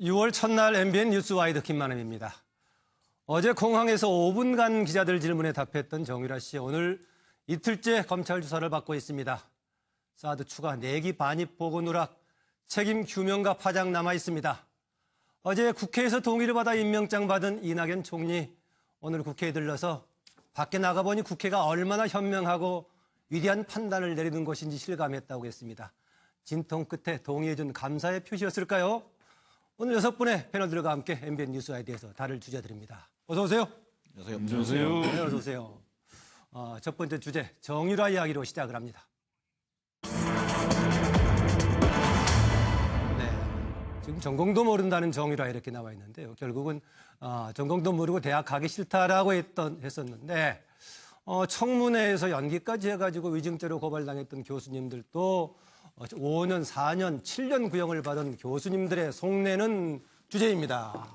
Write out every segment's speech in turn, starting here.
6월 첫날 MBN 뉴스와이드 김만음입니다. 어제 공항에서 5분간 기자들 질문에 답했던 정유라 씨, 오늘 이틀째 검찰 조사를 받고 있습니다. 사드 추가 내기 반입 보고 누락, 책임 규명과 파장 남아 있습니다. 어제 국회에서 동의를 받아 임명장 받은 이낙연 총리, 오늘 국회에 들러서 밖에 나가보니 국회가 얼마나 현명하고 위대한 판단을 내리는 것인지 실감했다고 했습니다. 진통 끝에 동의해준 감사의 표시였을까요? 오늘 6분의 패널들과 함께 MBN 뉴스와에 대해서 다룰 주제드립니다. 어서 오세요. 안녕하세요. 네, 어서 오세요. 첫 번째 주제, 정유라 이야기로 시작을 합니다. 네, 지금 전공도 모른다는 정유라 이렇게 나와 있는데요. 결국은 전공도 모르고 대학 가기 싫다라고 했었는데 청문회에서 연기까지 해가지고 위증죄로 고발당했던 교수님들도 5년, 4년, 7년 구형을 받은 교수님들의 속내는 주제입니다.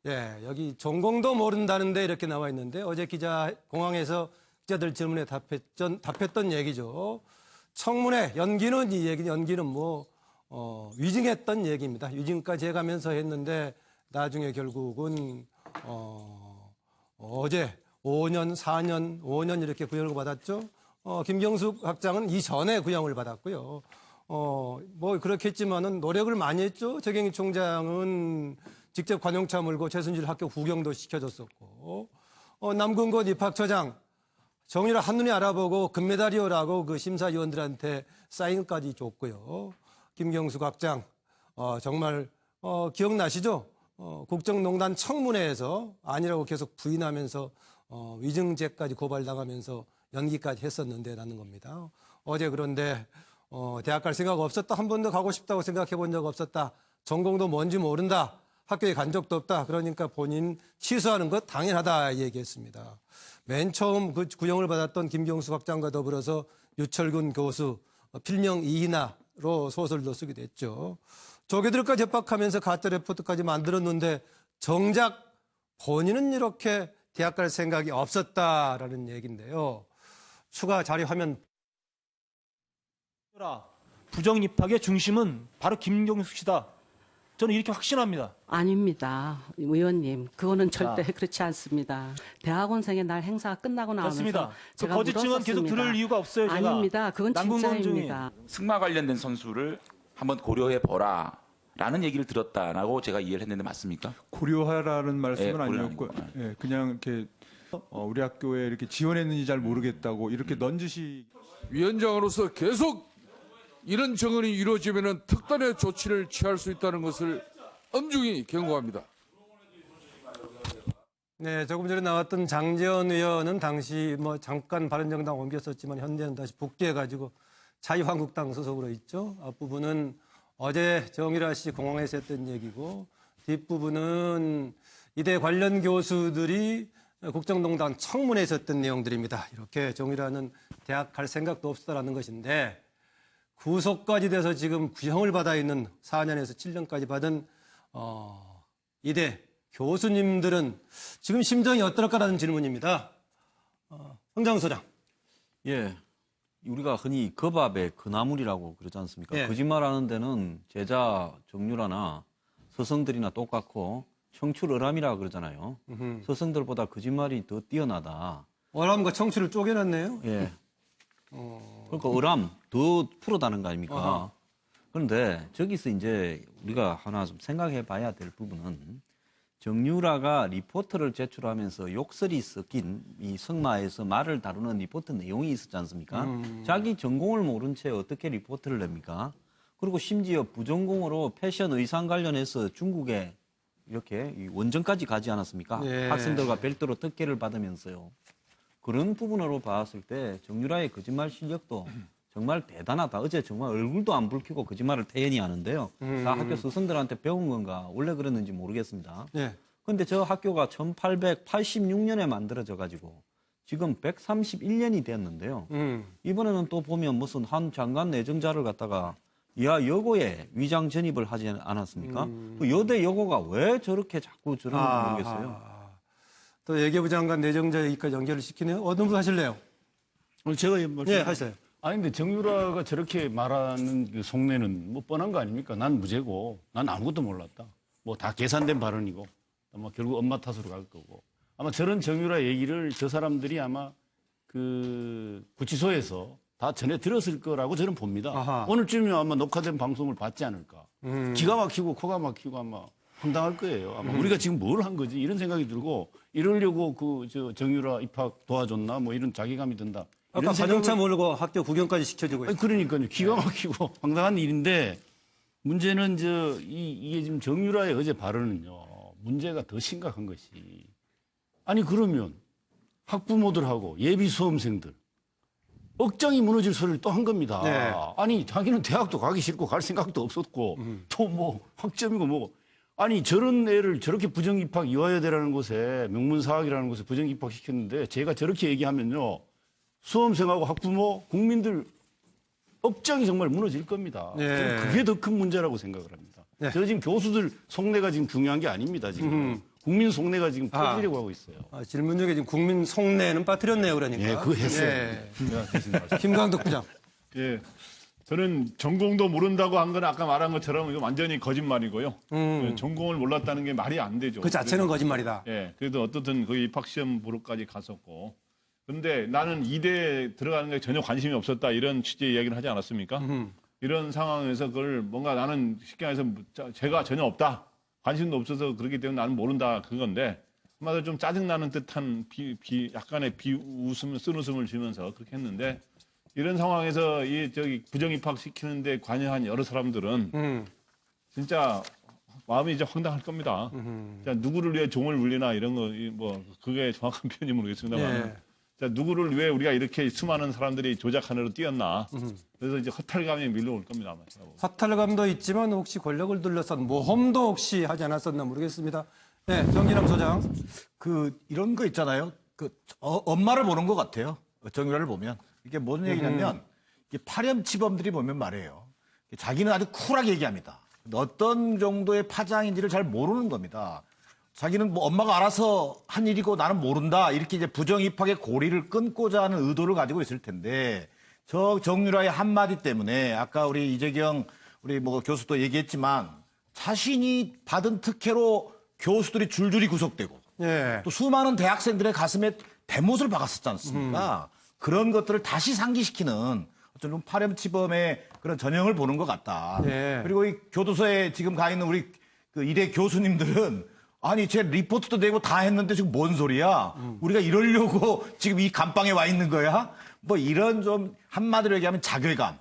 예, 여기 전공도 모른다는데 이렇게 나와 있는데 어제 공항에서 기자들 질문에 답했던 얘기죠. 청문회 연기는 연기는 위증했던 얘기입니다. 위증까지 해가면서 했는데 나중에 결국은 어제 5년, 4년, 5년 이렇게 구형을 받았죠. 김경숙 학장은 이전에 구형을 받았고요. 그렇겠지만은 노력을 많이 했죠. 최경희 총장은 직접 관용차 몰고 최순실 학교 구경도 시켜줬었고, 남궁건 입학처장 정유라 한눈에 알아보고 금메달이오라고 그 심사위원들한테 사인까지 줬고요. 김경숙 학장 정말 기억나시죠? 국정농단 청문회에서 아니라고 계속 부인하면서 위증죄까지 고발당하면서 연기까지 했었는데라는 겁니다. 어제 그런데 대학 갈 생각 없었다. 한 번도 가고 싶다고 생각해 본 적 없었다. 전공도 뭔지 모른다. 학교에 간 적도 없다. 그러니까 본인 취소하는 것 당연하다 얘기했습니다. 맨 처음 그 구형을 받았던 김경숙 학장과 더불어서 유철균 교수 필명 이희나로 소설도 쓰게 됐죠. 조교들과 접박하면서 가짜 레포트까지 만들었는데 정작 본인은 이렇게 대학 갈 생각이 없었다라는 얘기인데요. 추가 자료 화면. 부정 입학의 중심은 바로 김경숙 씨다. 저는 이렇게 확신합니다. 아닙니다. 의원님, 그거는 절대 그렇지 않습니다. 대학원생의 날 행사가 끝나고 나면서 맞습니다. 제가 거짓 증언 계속 들을 이유가 없어요. 제가. 아닙니다. 그건 진짜입니다. 승마 관련된 선수를 한번 고려해 보라. 라는 얘기를 들었다라고 제가 이해를 했는데 맞습니까? 고려하라는 말씀은 네, 아니었고, 예, 그냥 이렇게 우리 학교에 이렇게 지원했는지 잘 모르겠다고 이렇게 넌지시. 위원장으로서 계속 이런 정언이 이루어지면 특단의 조치를 취할 수 있다는 것을 엄중히 경고합니다. 네, 조금 전에 나왔던 장제원 의원은 당시 잠깐 바른정당 옮겼었지만 현재는 다시 복귀해가지고 자유한국당 소속으로 있죠. 앞부분은 어제 정유라 씨 공항에서 했던 얘기고 뒷부분은 이대 관련 교수들이 국정농단 청문회에서 했던 내용들입니다. 이렇게 정유라는 대학 갈 생각도 없었다는 것인데 구속까지 돼서 지금 구형을 받아 있는 4년에서 7년까지 받은 이대 교수님들은 지금 심정이 어떨까라는 질문입니다. 황장훈 소장. 예. 우리가 흔히 거밥의 그나물이라고 그러지 않습니까? 예. 거짓말하는 데는 제자 정유라나 스승들이나 똑같고 청출어람이라 그러잖아요. 스승들보다 거짓말이 더 뛰어나다. 어람과 청취를 쪼개놨네요. 예. 그러니까 어람 더 프로다는 거 아닙니까? 어허. 그런데 저기서 이제 우리가 하나 좀 생각해 봐야 될 부분은 정유라가 리포트를 제출하면서 욕설이 섞인 이 성마에서 말을 다루는 리포트 내용이 있었지 않습니까? 자기 전공을 모른 채 어떻게 리포트를 냅니까? 그리고 심지어 부전공으로 패션 의상 관련해서 중국에 이렇게 원정까지 가지 않았습니까? 예. 학생들과 별도로 특혜를 받으면서요. 그런 부분으로 봤을 때 정유라의 거짓말 실력도 정말 대단하다. 어제 정말 얼굴도 안 붉히고 거짓말을 태연히 하는데요. 다 학교 스승들한테 배운 건가 원래 그랬는지 모르겠습니다. 그런데 저 학교가 1886년에 만들어져 가지고 지금 131년이 됐는데요. 이번에는 또 보면 무슨 한 장관 내정자를 갖다가 여고에 위장 전입을 하지 않았습니까? 또 여대 여고가 왜 저렇게 자꾸 저러는지 모르겠어요. 또 예교부 장관 내정자 얘기까지 연결을 시키네요. 어느 분 하실래요? 제가 예, 하세요. 아니 근데 정유라가 저렇게 말하는 그 속내는 뭐 뻔한 거 아닙니까? 난 무죄고 난 아무것도 몰랐다. 뭐 다 계산된 발언이고 아마 결국 엄마 탓으로 갈 거고 아마 저런 정유라 얘기를 저 사람들이 아마 그 구치소에서 다 전해 들었을 거라고 저는 봅니다. 아하. 오늘쯤이면 아마 녹화된 방송을 받지 않을까. 기가 막히고 코가 막히고 아마 황당할 거예요. 아마 우리가 지금 뭘 한 거지 이런 생각이 들고 이러려고 그 저 정유라 입학 도와줬나 뭐 이런 자괴감이 든다. 아까 이런 관용차 몰고 학교 구경까지 시켜주고 아니, 있어요. 그러니까요. 기가 막히고 황당한 일인데 문제는 이게 지금 정유라의 어제 발언은요. 문제가 더 심각한 것이 아니 그러면 학부모들하고 예비 수험생들 억장이 무너질 소리를 또 한 겁니다. 네. 아니 자기는 대학도 가기 싫고 갈 생각도 없었고 또 뭐 학점이고 뭐고 아니 저런 애를 저렇게 부정입학 이화여대라는 곳에 명문사학이라는 곳에 부정입학 시켰는데 제가 저렇게 얘기하면요. 수험생하고 학부모, 국민들 억장이 정말 무너질 겁니다. 네. 저는 그게 더 큰 문제라고 생각을 합니다. 네. 저 지금 교수들 속내가 지금 중요한 게 아닙니다. 지금 국민 속내가 지금 터지려고 하고 있어요. 질문 중에 지금 국민 속내는 빠뜨렸네요, 그러니까. 예, 그거 했어요. 네. 김광덕 부장. 예. 저는 전공도 모른다고 한 건 아까 말한 것처럼 이거 완전히 거짓말이고요. 예, 전공을 몰랐다는 게 말이 안 되죠. 그 자체는 거짓말이다. 예. 그래도 어떻든 거기 입학시험 보러까지 갔었고. 근데 나는 이대에 들어가는 게 전혀 관심이 없었다. 이런 취지의 이야기를 하지 않았습니까? 이런 상황에서 그걸 뭔가 나는 쉽게 말해서 제가 전혀 없다. 관심도 없어서 그렇기 때문에 나는 모른다. 그건데. 한마디로 좀 짜증나는 듯한 약간의 쓴웃음을 지면서 그렇게 했는데 이런 상황에서 부정입학 시키는데 관여한 여러 사람들은 진짜 마음이 이제 황당할 겁니다. 자, 누구를 위해 종을 울리나 이런 거 뭐 그게 정확한 표현이 모르겠습니다만 네. 자, 누구를 위해 우리가 이렇게 수많은 사람들이 조작하느라 뛰었나. 그래서 이제 허탈감이 밀려올 겁니다. 아마. 허탈감도 있지만 혹시 권력을 둘러싼 모험도 혹시 하지 않았었나 모르겠습니다. 네, 정진남 소장. 이런 거 있잖아요. 엄마를 보는 것 같아요. 정유라를 보면. 이게 무슨 얘기냐면, 이게 파렴치범들이 보면 말이에요. 자기는 아주 쿨하게 얘기합니다. 어떤 정도의 파장인지를 잘 모르는 겁니다. 자기는 뭐 엄마가 알아서 한 일이고 나는 모른다. 이렇게 이제 부정입학의 고리를 끊고자 하는 의도를 가지고 있을 텐데, 저 정유라의 한마디 때문에 아까 우리 이재경 우리 뭐 교수도 얘기했지만 자신이 받은 특혜로 교수들이 줄줄이 구속되고 예. 또 수많은 대학생들의 가슴에 대못을 박았었지 않습니까? 그런 것들을 다시 상기시키는 어떤 좀 파렴치범의 그런 전형을 보는 것 같다. 예. 그리고 이 교도소에 지금 가 있는 우리 그 이대 교수님들은 아니 제 리포트도 내고 다 했는데 지금 뭔 소리야? 우리가 이러려고 지금 이 감방에 와 있는 거야? 뭐 이런 좀 한마디로 얘기하면 자괴감.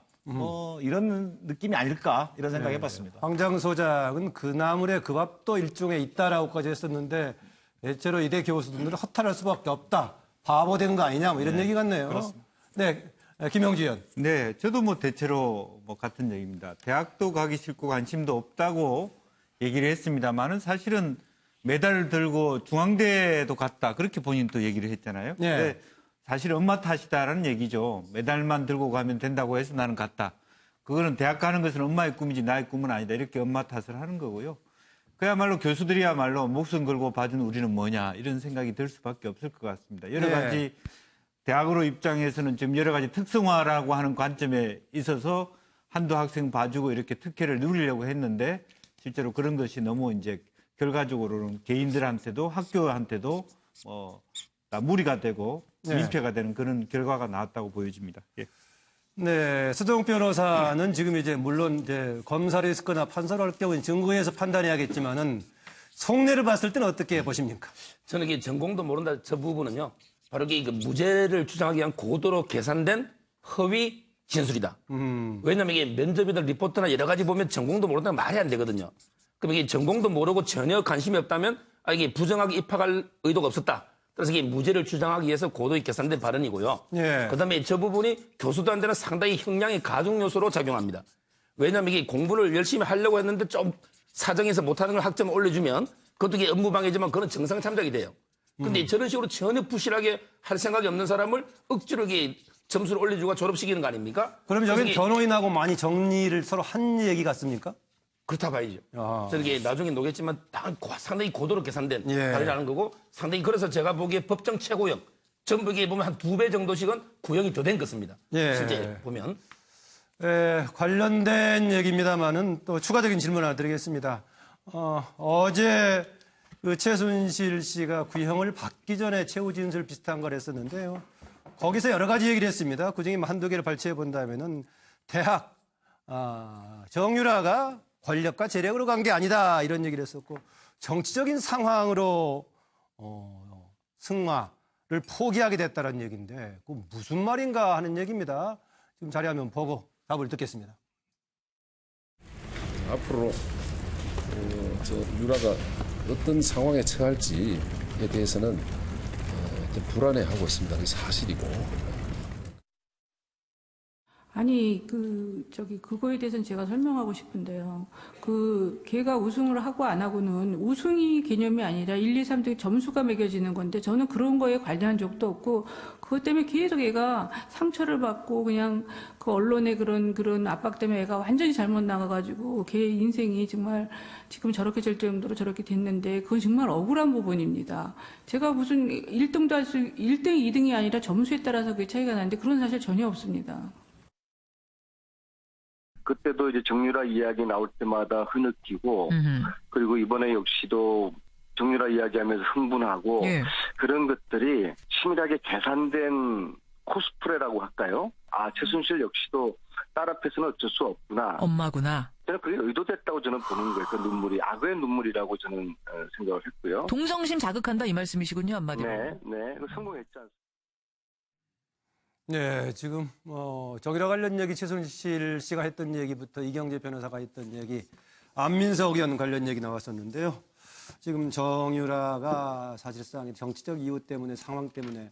이런 느낌이 아닐까 이런 생각 해봤습니다. 황장 소장은 그 나물에 그 밥도 일종의 있다라고까지 했었는데 대체로 이대 교수들은 허탈할 수밖에 없다. 바보 된 거 아니냐 뭐 이런 얘기 같네요. 그렇습니다. 네, 김영주 의원. 네, 저도 뭐 대체로 뭐 같은 얘기입니다. 대학도 가기 싫고 관심도 없다고 얘기를 했습니다만은 사실은 메달을 들고 중앙대도 갔다 그렇게 본인도 얘기를 했잖아요. 네. 근데 사실 엄마 탓이다라는 얘기죠. 메달만 들고 가면 된다고 해서 나는 갔다. 그거는 대학 가는 것은 엄마의 꿈이지 나의 꿈은 아니다. 이렇게 엄마 탓을 하는 거고요. 그야말로 교수들이야말로 목숨 걸고 봐준 우리는 뭐냐 이런 생각이 들 수밖에 없을 것 같습니다. 여러 네. 가지 대학으로 입장에서는 지금 여러 가지 특성화라고 하는 관점에 있어서 한두 학생 봐주고 이렇게 특혜를 누리려고 했는데 실제로 그런 것이 너무 이제 결과적으로는 개인들한테도 학교한테도 다 무리가 되고 민폐가 되는 그런 결과가 나왔다고 보여집니다. 예. 네, 서정 변호사는 지금 이제 물론 이제 검사를 했거나 판사를 할 경우는 증거에서 판단해야겠지만은 속내를 봤을 때는 어떻게 보십니까? 저는 이게 전공도 모른다 저 부분은요. 바로 이게 무죄를 주장하기 위한 고도로 계산된 허위 진술이다. 왜냐하면 이게 면접이든 리포트나 여러 가지 보면 전공도 모른다는 말이 안 되거든요. 그럼 이게 전공도 모르고 전혀 관심이 없다면 이게 부정하게 입학할 의도가 없었다. 그래서 이게 무죄를 주장하기 위해서 고도히 계산된 발언이고요. 예. 그다음에 저 부분이 교수들한테는 상당히 형량의 가중 요소로 작용합니다. 왜냐하면 이게 공부를 열심히 하려고 했는데 좀 사정에서 못하는 걸 학점을 올려주면 그것도 이게 업무방해지만 그건 정상 참작이 돼요. 근데 저런 식으로 전혀 부실하게 할 생각이 없는 사람을 억지로 이게 점수를 올려주고 졸업시키는 거 아닙니까? 그럼 여기 그래서 변호인하고 많이 정리를 서로 한 얘기 같습니까? 그렇다 봐야죠. 아. 저는 이게 나중에 노겠지만 상당히 고도로 계산된 예. 발언이라는 거고 상당히 그래서 제가 보기에 법정 최고형 전북에 보면 한 2배 정도씩은 구형이 더 된 것입니다. 예. 실제 보면. 관련된 얘기입니다만은 또 추가적인 질문 하나 드리겠습니다. 어제 그 최순실 씨가 구형을 받기 전에 최후 진술 비슷한 걸 했었는데요. 거기서 여러 가지 얘기를 했습니다. 그중에 한두 개를 발췌해 본다면은 대학, 정유라가 권력과 재력으로 간 게 아니다 이런 얘기를 했었고 정치적인 상황으로 승마를 포기하게 됐다는 얘기인데 그 무슨 말인가 하는 얘기입니다. 지금 자료화면 보고 답을 듣겠습니다. 앞으로 저 유라가 어떤 상황에 처할지에 대해서는 불안해하고 있습니다. 그게 사실이고. 아니 그거에 대해서는 제가 설명하고 싶은데요. 걔가 우승을 하고 안 하고는 우승이 개념이 아니라 1, 2, 3등 점수가 매겨지는 건데 저는 그런 거에 관련한 적도 없고 그것 때문에 계속 얘가 상처를 받고 그냥 그 언론의 그런 압박 때문에 애가 완전히 잘못 나가가지고 걔 인생이 정말 지금 저렇게 될 정도로 저렇게 됐는데 그건 정말 억울한 부분입니다. 제가 무슨 1등도 할 수 1등, 2등이 아니라 점수에 따라서 그게 차이가 나는데 그런 사실 전혀 없습니다. 그때도 이제 정유라 이야기 나올 때마다 흐느끼고 그리고 이번에 역시도 정유라 이야기하면서 흥분하고 그런 것들이 치밀하게 계산된 코스프레라고 할까요? 최순실 역시도 딸 앞에서는 어쩔 수 없구나. 엄마구나. 저는 그게 의도됐다고 저는 보는 거예요. 그 눈물이 악의 눈물이라고 저는 생각을 했고요. 동정심 자극한다 이 말씀이시군요, 한마디로. 네. 성공했지 않습니까? 네, 지금 정유라 관련 얘기 최순실 씨가 했던 얘기부터 이경재 변호사가 했던 얘기, 안민석 의원 관련 얘기 나왔었는데요. 지금 정유라가 사실상 정치적 이유 때문에 상황 때문에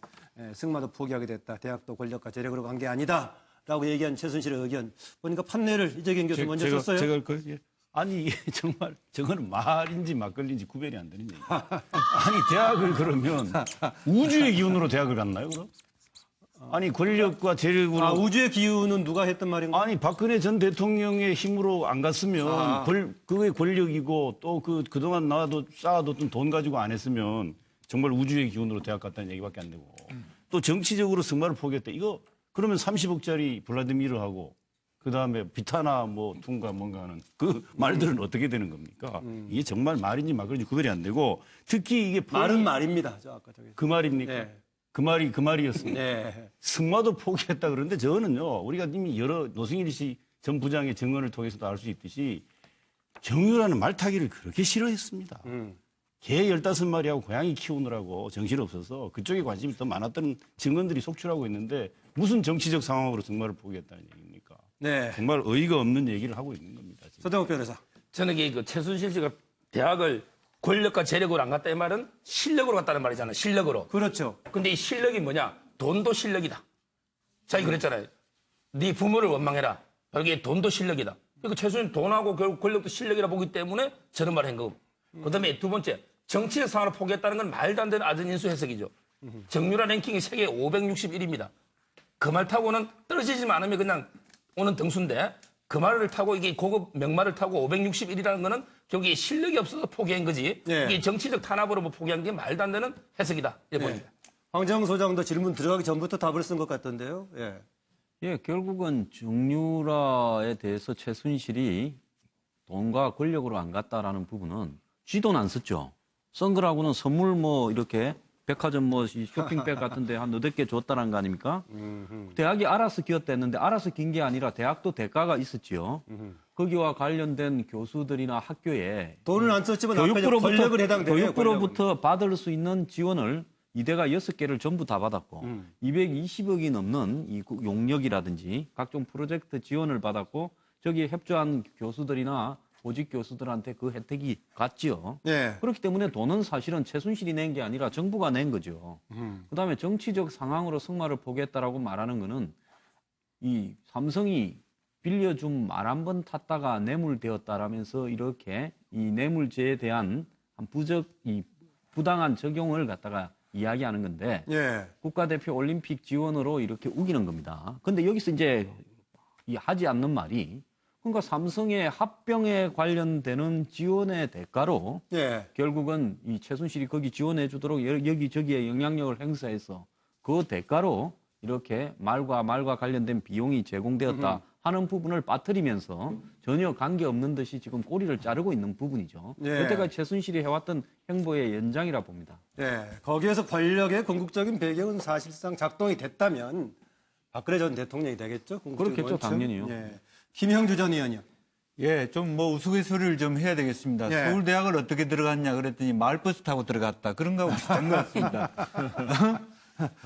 승마도 포기하게 됐다. 대학도 권력과 재력으로 간 게 아니다라고 얘기한 최순실의 의견 보니까 판례를 이재경 교수 먼저 썼어요. 아니 정말 저거는 말인지 막걸리인지 구별이 안 되는 얘기예요. 아니 대학을 그러면 우주의 기운으로 대학을 갔나요 그럼? 아니 권력과 재력으로 우주의 기운은 누가 했던 말인가? 아니 박근혜 전 대통령의 힘으로 안 갔으면 그게 권력이고 또 그동안 쌓아뒀던 돈 가지고 안 했으면 정말 우주의 기운으로 대학 갔다는 얘기밖에 안 되고 또 정치적으로 승마를 포기했다. 이거 그러면 30억짜리 블라디미르하고 그다음에 비타나 퉁가 뭔가 하는 그 말들은 어떻게 되는 겁니까? 이게 정말 말인지 막걸리인지 구별이 안 되고 특히 이게 말은 말입니다. 그 말입니까? 네. 그 말이었습니다. 네. 승마도 포기했다 그러는데 저는요, 우리가 이미 여러 노승일 씨 전 부장의 증언을 통해서도 알 수 있듯이 정유라는 말타기를 그렇게 싫어했습니다. 개 15마리하고 고양이 키우느라고 정신없어서 그쪽에 관심이 더 많았던 증언들이 속출하고 있는데 무슨 정치적 상황으로 승마를 포기했다는 얘기입니까? 네. 정말 어이가 없는 얘기를 하고 있는 겁니다. 서정욱 변호사. 저는 이게 최순실 씨가 대학을 권력과 재력으로 안 갔다 이 말은 실력으로 갔다는 말이잖아요. 실력으로. 그렇죠. 근데 이 실력이 뭐냐? 돈도 실력이다. 자기 그랬잖아요. 네 부모를 원망해라. 이게 돈도 실력이다. 그러니까 최순실 돈하고 결국 권력도 실력이라 보기 때문에 저런 말을 한 거고. 그다음에 두 번째, 정치적 상황을 포기했다는 건 말도 안 되는 아전인수 해석이죠. 정유라 랭킹이 세계 561입니다. 그 말 타고는 떨어지지만 않으면 그냥 오는 등수인데 그 말을 타고 이게 고급 명말을 타고 561이라는 거는 결국 실력이 없어서 포기한 거지. 이게 정치적 탄압으로 포기한 게 말도 안 되는 해석이다. 이렇게 보입니다. 황정 소장도 질문 들어가기 전부터 답을 쓴 것 같던데요. 예, 결국은 정유라에 대해서 최순실이 돈과 권력으로 안 갔다라는 부분은 쥐돈 안 썼죠. 쓴 거라고는 선물 이렇게 백화점 쇼핑백 같은데 한 8개 줬다는 거 아닙니까? 대학이 알아서 기었다 했는데 알아서 긴 게 아니라 대학도 대가가 있었지요. 거기와 관련된 교수들이나 학교에 돈을 안 썼지만 권력을 해당돼요. 교육부로부터 받을 수 있는 지원을 이대가 6개를 전부 다 받았고 220억이 넘는 이 용역이라든지 각종 프로젝트 지원을 받았고 저기에 협조한 교수들이나 보직 교수들한테 그 혜택이 갔지요. 그렇기 때문에 돈은 사실은 최순실이 낸 게 아니라 정부가 낸 거죠. 그다음에 정치적 상황으로 승마를 포기했다라고 말하는 거는 이 삼성이 빌려준 말 한 번 탔다가 뇌물되었다라면서 이렇게 이 뇌물죄에 대한 부당한 적용을 갖다가 이야기하는 건데 국가대표 올림픽 지원으로 이렇게 우기는 겁니다. 근데 여기서 이제 하지 않는 말이 그러니까 삼성의 합병에 관련되는 지원의 대가로 결국은 이 최순실이 거기 지원해 주도록 여기저기에 영향력을 행사해서 그 대가로 이렇게 말과 관련된 비용이 제공되었다 하는 부분을 빠뜨리면서 전혀 관계없는 듯이 지금 꼬리를 자르고 있는 부분이죠. 예. 여태까지 최순실이 해왔던 행보의 연장이라 봅니다. 예, 거기에서 권력의 궁극적인 배경은 사실상 작동이 됐다면 박근혜 전 대통령이 되겠죠? 그렇겠죠, 원칙. 당연히요. 예. 김형주 전 의원이요. 예, 좀 뭐 우스갯소리를 좀 해야 되겠습니다. 예. 서울대학을 어떻게 들어갔냐 그랬더니 마을버스 타고 들어갔다. 그런 거하고 비슷한 것 같습니다.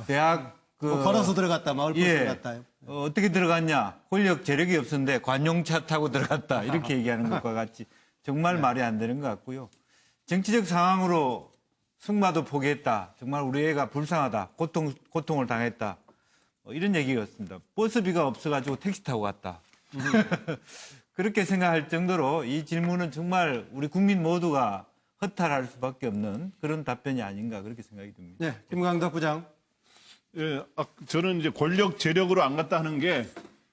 대학 걸어서 들어갔다, 마을버스 들어갔다요. 어떻게 들어갔냐? 권력 재력이 없었는데 관용차 타고 들어갔다. 이렇게 얘기하는 것과 같이 정말 말이 안 되는 것 같고요. 정치적 상황으로 승마도 포기했다. 정말 우리 애가 불쌍하다. 고통을 당했다. 이런 얘기였습니다. 버스비가 없어가지고 택시 타고 갔다. 그렇게 생각할 정도로 이 질문은 정말 우리 국민 모두가 허탈할 수밖에 없는 그런 답변이 아닌가 그렇게 생각이 듭니다. 네, 김광덕 부장. 예, 저는 이제 권력 재력으로 안 갔다 하는 게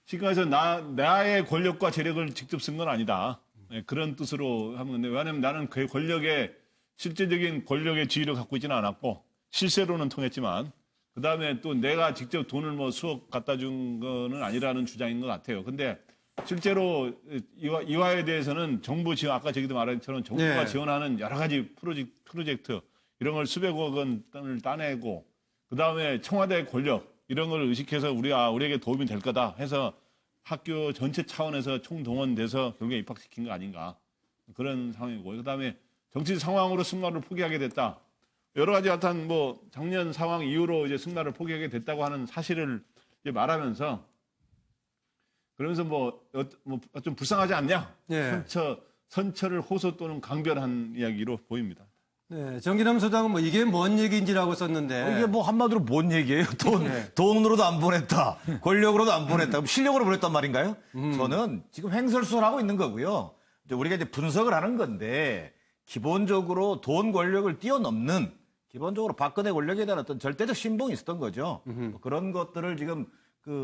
시간에서 나의 권력과 재력을 직접 쓴 건 아니다. 예, 그런 뜻으로 하는 건데 왜냐하면 나는 그 실제적인 권력의 지위를 갖고 있지는 않았고 실세로는 통했지만 그 다음에 또 내가 직접 돈을 뭐 수억 갖다 준 거는 아니라는 주장인 것 같아요. 근데 실제로 이화에 대해서는 정부 지원, 아까 저기도 말한 것처럼 정부가 지원하는 여러 가지 프로젝트 이런 걸 수백억 원을 따내고 그 다음에 청와대 권력 이런 걸 의식해서 우리에게 도움이 될 거다 해서 학교 전체 차원에서 총동원돼서 결국에 입학시킨 거 아닌가 그런 상황이고 그 다음에 정치 상황으로 승마를 포기하게 됐다. 여러 가지 하여튼 뭐 작년 상황 이후로 이제 승마를 포기하게 됐다고 하는 사실을 이제 말하면서 그러면서 좀 불쌍하지 않냐? 예. 선처를 호소 또는 강변한 이야기로 보입니다. 네, 정기남 소장은 뭐 이게 뭔 얘기인지라고 썼는데 이게 뭐 한마디로 뭔 얘기예요? 돈으로도 안 보냈다. 권력으로도 안 보냈다. 그럼 실력으로 보냈단 말인가요? 저는 지금 횡설수설하고 있는 거고요. 이제 우리가 이제 분석을 하는 건데 기본적으로 돈 권력을 뛰어넘는 기본적으로 박근혜 권력에 대한 어떤 절대적 신봉이 있었던 거죠. 뭐 그런 것들을 지금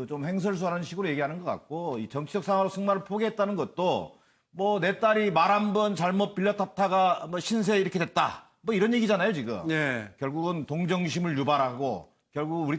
좀 횡설수설하는 식으로 얘기하는 것 같고 이 정치적 상황으로 승마를 포기했다는 것도 뭐 내 딸이 말 한 번 잘못 빌려 탔다가 뭐 신세 이렇게 됐다. 뭐 이런 얘기잖아요, 지금. 네. 결국은 동정심을 유발하고 결국 우리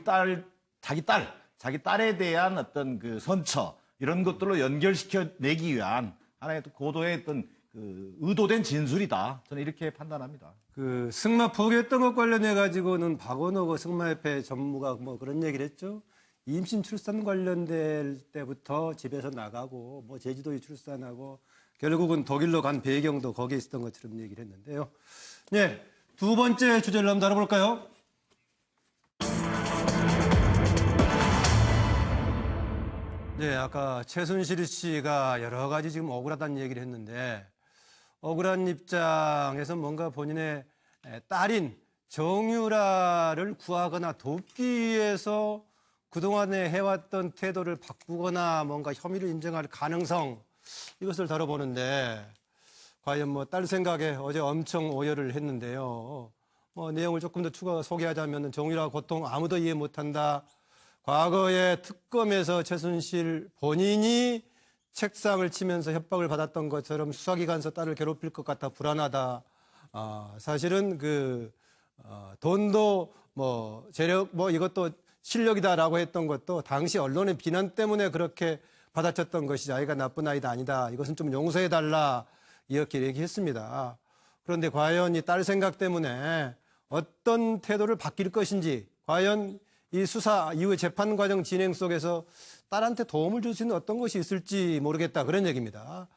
자기 딸에 대한 어떤 그 선처 이런 것들로 연결시켜 내기 위한 하나의 또 고도의 어떤 그 의도된 진술이다. 저는 이렇게 판단합니다. 그 승마 포기했던 것 관련해 가지고는 박원호 그 승마협회 전무가 뭐 그런 얘기를 했죠. 임신 출산 관련될 때부터 집에서 나가고 뭐 제주도에 출산하고 결국은 독일로 간 배경도 거기에 있었던 것처럼 얘기를 했는데요. 네, 두 번째 주제를 한번 다뤄볼까요? 네, 아까 최순실 씨가 여러 가지 지금 억울하다는 얘기를 했는데 억울한 입장에서 뭔가 본인의 딸인 정유라를 구하거나 돕기 위해서 그동안에 해왔던 태도를 바꾸거나 뭔가 혐의를 인정할 가능성 이것을 다뤄보는데 과연 뭐 딸 생각에 어제 엄청 오열을 했는데요. 내용을 조금 더 추가 소개하자면 정유라 고통 아무도 이해 못한다. 과거에 특검에서 최순실 본인이 책상을 치면서 협박을 받았던 것처럼 수사기관에서 딸을 괴롭힐 것 같아 불안하다. 사실은 돈도 재력 이것도 실력이다라고 했던 것도 당시 언론의 비난 때문에 그렇게 받아쳤던 것이지 아이가 나쁜 아이다 아니다. 이것은 좀 용서해달라 이렇게 얘기했습니다. 그런데 과연 이 딸 생각 때문에 어떤 태도를 바뀔 것인지 과연 이 수사 이후의 재판 과정 진행 속에서 딸한테 도움을 줄 수 있는 어떤 것이 있을지 모르겠다 그런 얘기입니다.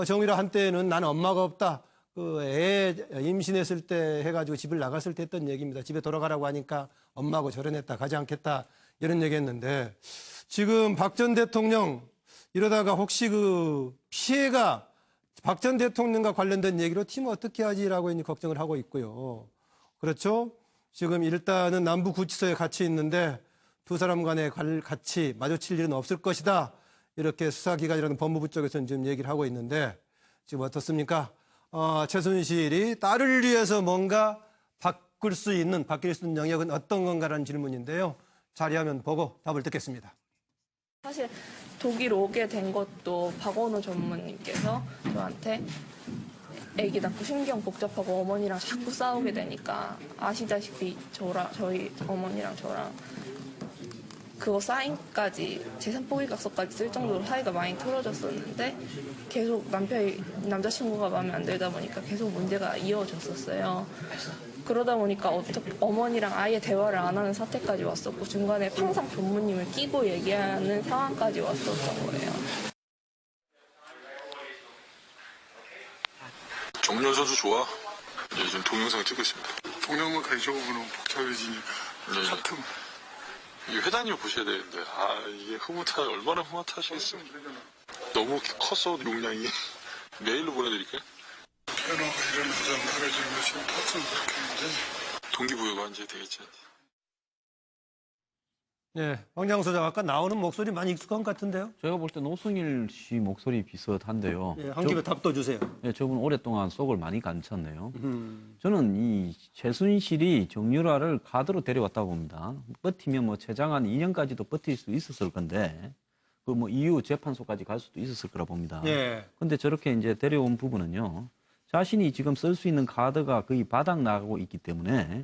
정유라 한때는 나는 엄마가 없다. 애 임신했을 때 해가지고 집을 나갔을 때 했던 얘기입니다. 집에 돌아가라고 하니까 엄마하고 절연했다 가지 않겠다 이런 얘기했는데 지금 박 전 대통령 이러다가 혹시 피해가 박 전 대통령과 관련된 얘기로 팀 어떻게 하지라고 이제 걱정을 하고 있고요. 그렇죠? 지금 일단은 남부구치소에 같이 있는데 두 사람 간에 같이 마주칠 일은 없을 것이다. 이렇게 수사기관이라는 법무부 쪽에서는 지금 얘기를 하고 있는데 지금 어떻습니까? 최순실이 딸을 위해서 뭔가 바뀔 수 있는 영역은 어떤 건가라는 질문인데요. 자리하면 보고 답을 듣겠습니다. 사실 독일 오게 된 것도 박원호 전무님께서 저한테 애기 낳고 신경 복잡하고 어머니랑 자꾸 싸우게 되니까 아시다시피 저희 어머니랑 저랑 그거 사인까지 재산 포기각서까지 쓸 정도로 사이가 많이 틀어졌었는데 계속 남자친구가 마음에 안 들다 보니까 계속 문제가 이어졌었어요. 그러다 보니까 어머니랑 아예 대화를 안 하는 사태까지 왔었고 중간에 항상 부모님을 끼고 얘기하는 상황까지 왔었던 거예요. 정유라 선수 좋아. 요즘 동영상 찍고 있습니다. 동영상까지 적어보면 복잡해지니까 하여튼 이 회장님 보셔야 되는데 이게 얼마나 흐뭇하시겠어요. 너무 컸어 용량이. 메일로 보내드릴까요? 변호가 일어나서 나가지는 것이 탔으면 좋겠는데 동기부여가 이제 되겠지. 네, 황장 소장 아까 나오는 목소리 많이 익숙한 것 같은데요? 제가 볼 때 노승일 씨 목소리 비슷한데요. 네, 한 김에 답도 주세요. 네, 저분 오랫동안 속을 많이 감췄네요. 저는 이 최순실이 정유라를 가드로 데려왔다고 봅니다. 버티면 뭐 최장한 2년까지도 버틸 수 있었을 건데 그 뭐 이후 재판소까지 갈 수도 있었을 거라 봅니다. 네. 근데 저렇게 이제 데려온 부분은요. 자신이 지금 쓸 수 있는 카드가 거의 바닥 나가고 있기 때문에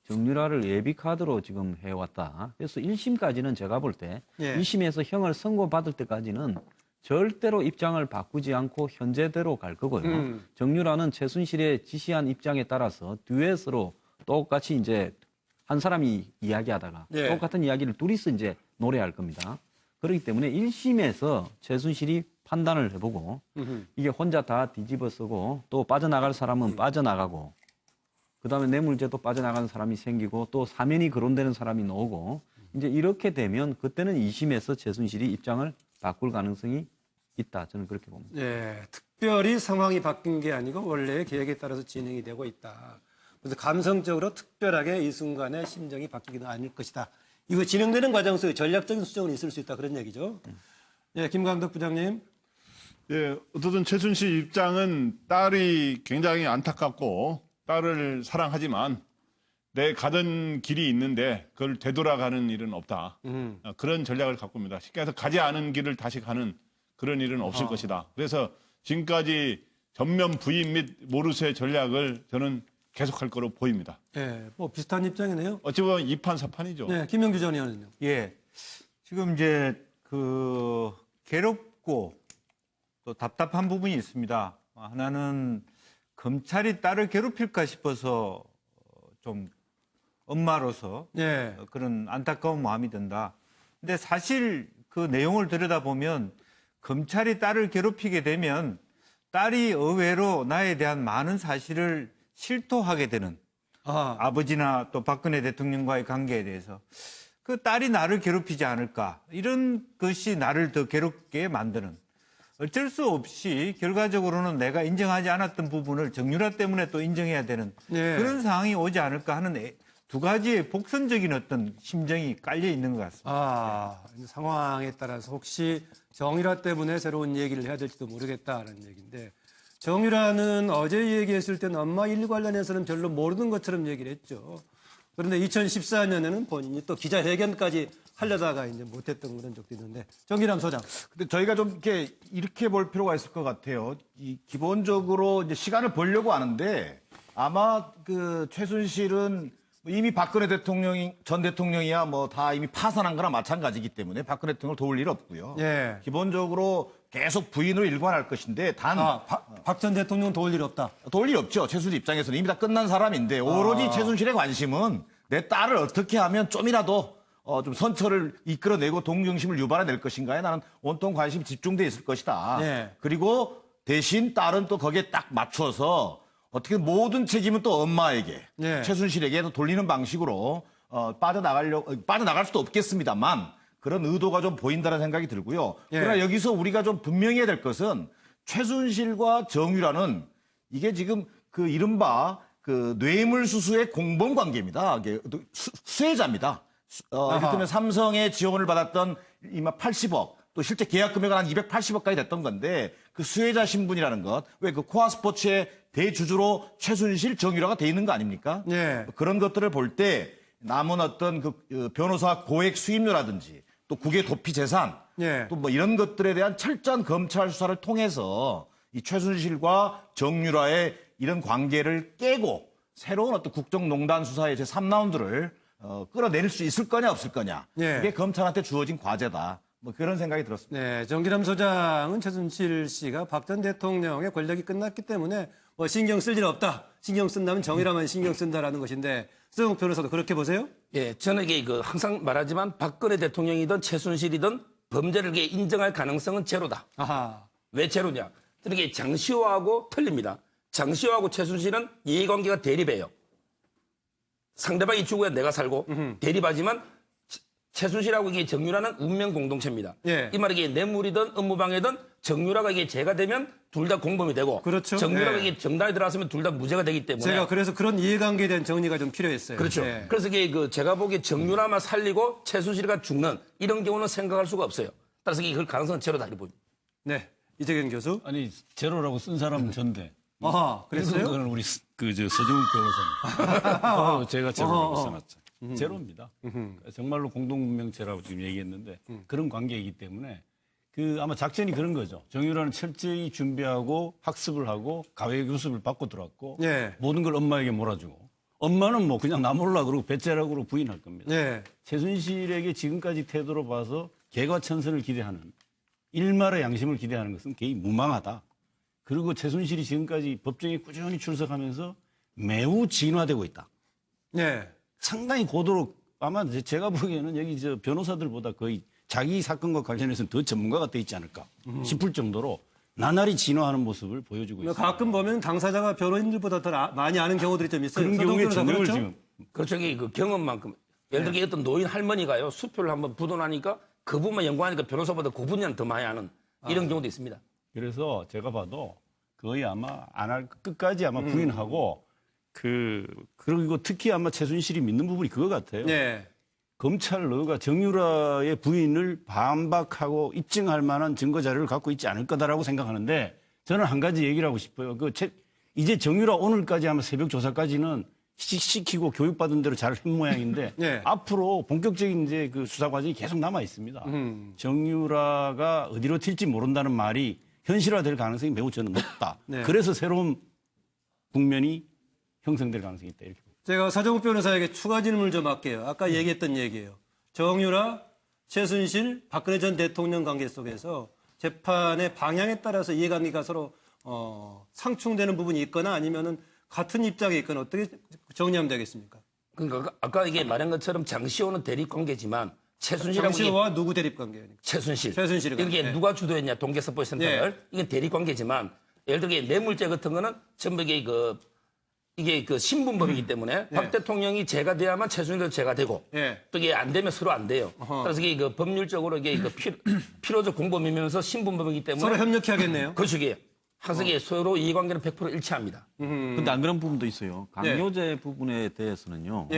정유라를 예비 카드로 지금 해왔다. 그래서 1심까지는 제가 볼 때 예. 2심에서 형을 선고받을 때까지는 절대로 입장을 바꾸지 않고 현재대로 갈 거고요. 정유라는 최순실의 지시한 입장에 따라서 듀엣으로 똑같이 이제 한 사람이 이야기하다가 예. 똑같은 이야기를 둘이서 이제 노래할 겁니다. 그렇기 때문에 1심에서 최순실이 판단을 해보고 이게 혼자 다 뒤집어 쓰고 또 빠져나갈 사람은 빠져나가고 그다음에 뇌물죄도 빠져나가는 사람이 생기고 또 사면이 거론되는 사람이 나오고 이제 이렇게 되면 그때는 2심에서 최순실이 입장을 바꿀 가능성이 있다. 저는 그렇게 봅니다. 네, 특별히 상황이 바뀐 게 아니고 원래의 계획에 따라서 진행이 되고 있다. 그래서 감성적으로 특별하게 이 순간에 심정이 바뀌기는 아닐 것이다. 이거 진행되는 과정 속에 전략적인 수정은 있을 수 있다. 그런 얘기죠. 네, 김광덕 부장님. 예, 어쨌든 최순실 입장은 딸이 굉장히 안타깝고 딸을 사랑하지만 내 가던 길이 있는데 그걸 되돌아가는 일은 없다. 그런 전략을 갖고 있습니다. 쉽게 해서 가지 않은 길을 다시 가는 그런 일은 없을 것이다. 그래서 지금까지 전면 부인 및 모르쇠 전략을 저는 계속할 거로 보입니다. 네, 뭐 비슷한 입장이네요. 어찌 보면 2판 4판이죠. 네, 김영주 전 의원은요. 예. 지금 이제 괴롭고 또 답답한 부분이 있습니다. 하나는 검찰이 딸을 괴롭힐까 싶어서 좀 엄마로서 네. 그런 안타까운 마음이 든다. 근데 사실 그 내용을 들여다보면 검찰이 딸을 괴롭히게 되면 딸이 의외로 나에 대한 많은 사실을 실토하게 되는 아버지나 또 박근혜 대통령과의 관계에 대해서 그 딸이 나를 괴롭히지 않을까 이런 것이 나를 더 괴롭게 만드는 어쩔 수 없이 결과적으로는 내가 인정하지 않았던 부분을 정유라 때문에 또 인정해야 되는 네. 그런 상황이 오지 않을까 하는 두 가지의 복선적인 어떤 심정이 깔려 있는 것 같습니다. 상황에 따라서 혹시 정유라 때문에 새로운 얘기를 해야 될지도 모르겠다는 얘기인데 정유라는 어제 얘기했을 때는 엄마 일 관련해서는 별로 모르는 것처럼 얘기를 했죠. 그런데 2014년에는 본인이 또 기자회견까지 하려다가 이제 못했던 그런 적도 있는데 정기남 소장. 근데 저희가 좀 이렇게 볼 필요가 있을 것 같아요. 기본적으로 이제 시간을 벌려고 하는데 아마 그 최순실은 이미 박근혜 전 대통령이야 뭐 다 이미 파산한 거나 마찬가지이기 때문에 박근혜 대통령을 도울 일 없고요. 예. 기본적으로 계속 부인으로 일관할 것인데 박 전 대통령은 도울 일 없다. 도울 일 없죠. 최순실 입장에서는 이미 다 끝난 사람인데 오로지 최순실의 관심은 내 딸을 어떻게 하면 좀이라도 좀 선처를 이끌어내고 동정심을 유발해낼 것인가에 나는 온통 관심이 집중돼 있을 것이다. 네. 그리고 대신 딸은 또 거기에 딱 맞춰서 어떻게 모든 책임은 또 엄마에게 네. 최순실에게 돌리는 방식으로 빠져나갈 수도 없겠습니다만 그런 의도가 좀 보인다는 생각이 들고요. 네. 그러나 여기서 우리가 좀 분명히 해야 될 것은 최순실과 정유라는 이게 지금 그 이른바 그 뇌물수수의 공범 관계입니다. 이게 수혜자입니다. 이를테면 삼성의 지원을 받았던 이마 80억, 또 실제 계약 금액은 한 280억까지 됐던 건데 그 수혜자 신분이라는 것, 왜 그 코아 스포츠의 대주주로 최순실, 정유라가 돼 있는 거 아닙니까? 네. 그런 것들을 볼 때 남은 어떤 그 변호사 고액 수임료라든지 또 국외 도피 재산, 네. 또 뭐 이런 것들에 대한 철저한 검찰 수사를 통해서 이 최순실과 정유라의 이런 관계를 깨고 새로운 어떤 국정농단 수사의 제 3라운드를 끌어내릴 수 있을 거냐 없을 거냐. 예. 그게 검찰한테 주어진 과제다. 뭐 그런 생각이 들었습니다. 네, 정기남 소장은 최순실 씨가 박 전 대통령의 권력이 끝났기 때문에 뭐 신경 쓸 일 없다. 신경 쓴다면 정의라만 신경 쓴다라는 것인데 서정욱 변호사도 그렇게 보세요? 예, 저는 이게 항상 말하지만 박근혜 대통령이든 최순실이든 범죄를 인정할 가능성은 제로다. 아하. 왜 제로냐? 이게 장시호하고 틀립니다. 장시호하고 최순실은 이해관계가 대립해요. 상대방이 죽어야 내가 살고 대립하지만 최순실하고 이게 정유라는 운명 공동체입니다. 예. 이 말이 뇌물이든 업무방해든 정유라가 이게 죄가 되면 둘 다 공범이 되고 그렇죠. 정유라가 예. 이게 정당에 들어왔으면 둘 다 무죄가 되기 때문에 제가 그래서 그런 이해관계에 대한 정리가 좀 필요했어요. 그렇죠. 예. 그래서 이게 제가 보기에 정유라만 살리고 최순실이가 죽는 이런 경우는 생각할 수가 없어요. 따라서 이게 가능성은 제로다 이렇게 봅니다. 네, 이재경 교수. 아니 제로라고 쓴 사람은 전데. 아하, 그랬어요? 그건 우리 서정욱 변호사님. 제가 제로라고 써놨죠. 제로입니다. 정말로 공동명체라고 지금 얘기했는데 그런 관계이기 때문에 아마 작전이 그런 거죠. 정유라는 철저히 준비하고 학습을 하고 가외 교습을 받고 들어왔고 예. 모든 걸 엄마에게 몰아주고 엄마는 뭐 그냥 나 몰라 그러고 배째라고 부인할 겁니다. 예. 최순실에게 지금까지 태도로 봐서 개과천선을 기대하는 일말의 양심을 기대하는 것은 개의 무망하다. 그리고 최순실이 지금까지 법정에 꾸준히 출석하면서 매우 진화되고 있다. 네. 상당히 고도로 아마 제가 보기에는 여기 변호사들보다 거의 자기 사건과 관련해서는 더 전문가가 돼 있지 않을까 싶을 정도로 나날이 진화하는 모습을 보여주고 있습니다. 가끔 보면 당사자가 변호인들보다 더 많이 아는 경우들이 좀 있어요. 그런 경우에 전형을 그렇죠? 지금 그렇죠. 그 경험만큼 예를 들어 어떤 노인 할머니가요 수표를 한번 부도나니까 그 부분만 연구하니까 변호사보다 그 분야는 더 많이 아는 이런 경우도 있습니다. 그래서 제가 봐도 거의 아마 안 할 끝까지 아마 부인하고 그리고 특히 아마 최순실이 믿는 부분이 그거 같아요. 네. 검찰 너가 정유라의 부인을 반박하고 입증할 만한 증거 자료를 갖고 있지 않을 거다라고 생각하는데 저는 한 가지 얘기를 하고 싶어요. 이제 정유라 오늘까지 아마 새벽 조사까지는 시키고 교육받은 대로 잘 한 모양인데 네. 앞으로 본격적인 이제 수사 과정이 계속 남아 있습니다. 정유라가 어디로 튈지 모른다는 말이 현실화될 가능성이 매우 저는 높다. 네. 그래서 새로운 국면이 형성될 가능성이 있다. 이렇게. 제가 서정욱 변호사에게 추가 질문을 좀 할게요. 아까 얘기했던 얘기예요. 정유라, 최순실, 박근혜 전 대통령 관계 속에서 재판의 방향에 따라서 이해관계가 서로 상충되는 부분이 있거나 아니면은 같은 입장에 있거나 어떻게 정리하면 되겠습니까? 그러니까 아까 이게 말한 것처럼 장시호는 대립 관계지만 최순실하고 장시호와 누구 대립 관계입니까? 최순실. 이게 네. 누가 주도했냐 동계서포 센터를 네. 이게 대립 관계지만 예를 들어 뇌물죄 같은 거는 전부 이게 신분법이기 때문에 박 대통령이 죄가 돼야만 최순실도 죄가 되고 또 이게 안 되면 서로 안 돼요. 그래서 이게 법률적으로 이게 필요적 공범이면서 신분법이기 때문에 서로 협력해야겠네요. 그렇죠. 이게 항상 서로 이해관계는 100% 일치합니다. 근데 안 그런 부분도 있어요. 강요죄 부분에 대해서는요.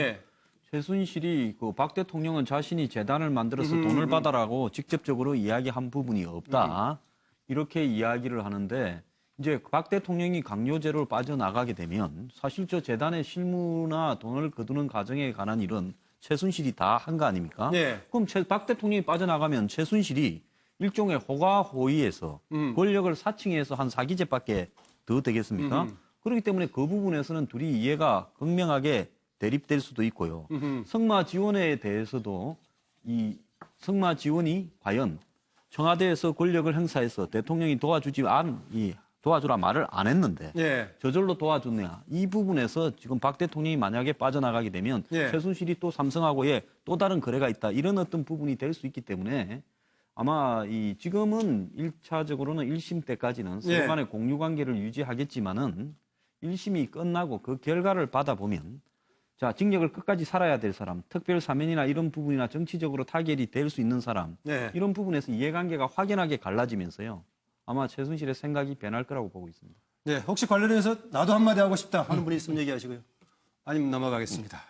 최순실이 박 대통령은 자신이 재단을 만들어서 돈을 받아라고 직접적으로 이야기한 부분이 없다. 이렇게 이야기를 하는데 이제 박 대통령이 강요죄로 빠져나가게 되면 사실 저 재단의 실무나 돈을 거두는 과정에 관한 일은 최순실이 다 한 거 아닙니까? 그럼 박 대통령이 빠져나가면 최순실이 일종의 호가호위에서 권력을 사칭해서 한 사기죄밖에 더 되겠습니까? 그렇기 때문에 그 부분에서는 둘이 이해가 극명하게 대립될 수도 있고요. 성마 지원에 대해서도 이 성마 지원이 과연 청와대에서 권력을 행사해서 대통령이 도와주라 말을 안 했는데 저절로 도와줬냐. 이 부분에서 지금 박 대통령이 만약에 빠져나가게 되면 최순실이 또 삼성하고의 또 다른 거래가 있다. 이런 어떤 부분이 될 수 있기 때문에 아마 지금은 1차적으로는 1심 때까지는 서로 간의 공유관계를 유지하겠지만은 1심이 끝나고 그 결과를 받아보면 자, 징역을 끝까지 살아야 될 사람, 특별 사면이나 이런 부분이나 정치적으로 타결이 될 수 있는 사람 이런 부분에서 이해관계가 확연하게 갈라지면서요. 아마 최순실의 생각이 변할 거라고 보고 있습니다. 네, 혹시 관련해서 나도 한마디 하고 싶다 하는 분이 있으면 얘기하시고요. 아니면 넘어가겠습니다.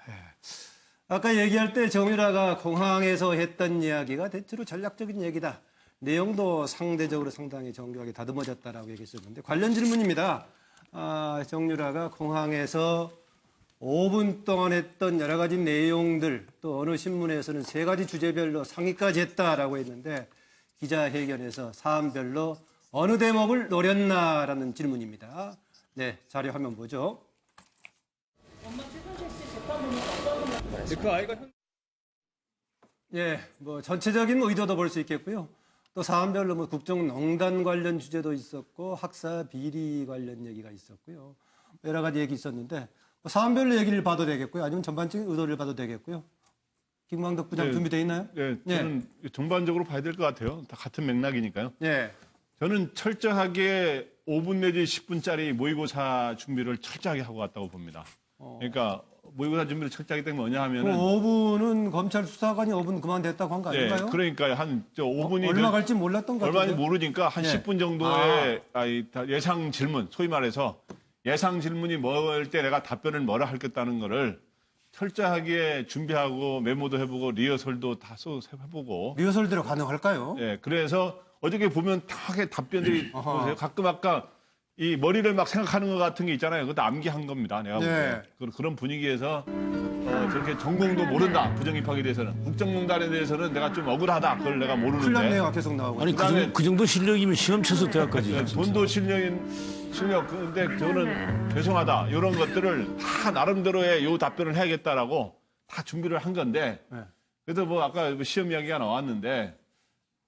아까 얘기할 때 정유라가 공항에서 했던 이야기가 대체로 전략적인 얘기다. 내용도 상대적으로 상당히 정교하게 다듬어졌다라고 얘기했었는데 관련 질문입니다. 정유라가 공항에서 5분 동안 했던 여러 가지 내용들 또 어느 신문에서는 3가지 주제별로 상의까지 했다라고 했는데 기자회견에서 사안별로 어느 대목을 노렸나라는 질문입니다. 네, 자료 화면 보죠. 그 아이가 뭐 전체적인 의도도 볼 수 있겠고요. 또 사안별로 뭐 국정농단 관련 주제도 있었고 학사 비리 관련 얘기가 있었고요. 여러 가지 얘기 있었는데 뭐 사안별로 얘기를 봐도 되겠고요. 아니면 전반적인 의도를 봐도 되겠고요. 김광덕 부장 준비되어 있나요? 네, 저는 전반적으로 봐야 될 것 같아요. 다 같은 맥락이니까요. 네. 저는 철저하게 5분 내지 10분짜리 모의고사 준비를 철저하게 하고 갔다고 봅니다. 그러니까 모의고사 준비를 철저하게 하기 때문에 뭐냐 하면은 5분은 검찰 수사관이 5분 그만됐다고 한 거 아닌가요? 네, 그러니까요. 한 5분이 얼마 갈지 몰랐던 것 같아요. 얼마인지 모르니까 한 10분 정도의 예상 질문, 소위 말해서 예상 질문이 뭘 때 내가 답변을 뭐라 하겠다는 거를 철저하게 준비하고 메모도 해보고 리허설도 다 해보고. 리허설대로 가능할까요? 네, 그래서 어저께 보면 다하게 답변들이 보세요. 가끔 아까 이 머리를 막 생각하는 것 같은 게 있잖아요. 그것도 암기한 겁니다. 내가 볼 때. 그런 분위기에서 저렇게 전공도 모른다. 부정입학에 대해서는. 국정농단에 대해서는 내가 좀 억울하다. 그걸 내가 모르는데. 큰일 났네요. 계속 나오고. 아니 그 정도 실력이면 시험 쳐서 대학까지. 네, 돈도 실력. 근데 저는 죄송하다. 이런 것들을 다 나름대로의 요 답변을 해야겠다라고 다 준비를 한 건데. 그래도 뭐 아까 시험 이야기가 나왔는데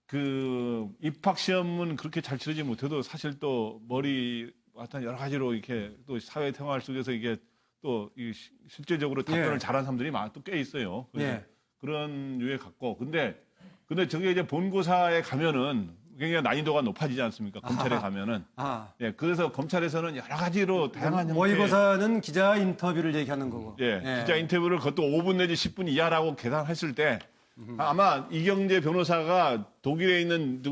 그 입학 시험은 그렇게 잘 치르지 못해도 사실 또 머리 하여튼 여러 가지로 이렇게 또 사회 생활 속에서 이게 또 실제적으로 답변을 잘하는 사람들이 또 꽤 있어요. 그런 유에 갖고 근데 저게 이제 본고사에 가면은 굉장히 난이도가 높아지지 않습니까? 검찰에 가면은. 예, 그래서 검찰에서는 여러 가지로 다양한 형태. 모의고사는 기자 인터뷰를 얘기하는 거고. 기자 인터뷰를 그것도 5분 내지 10분 이하라고 계산했을 때 아마 이경재 변호사가 독일에 있는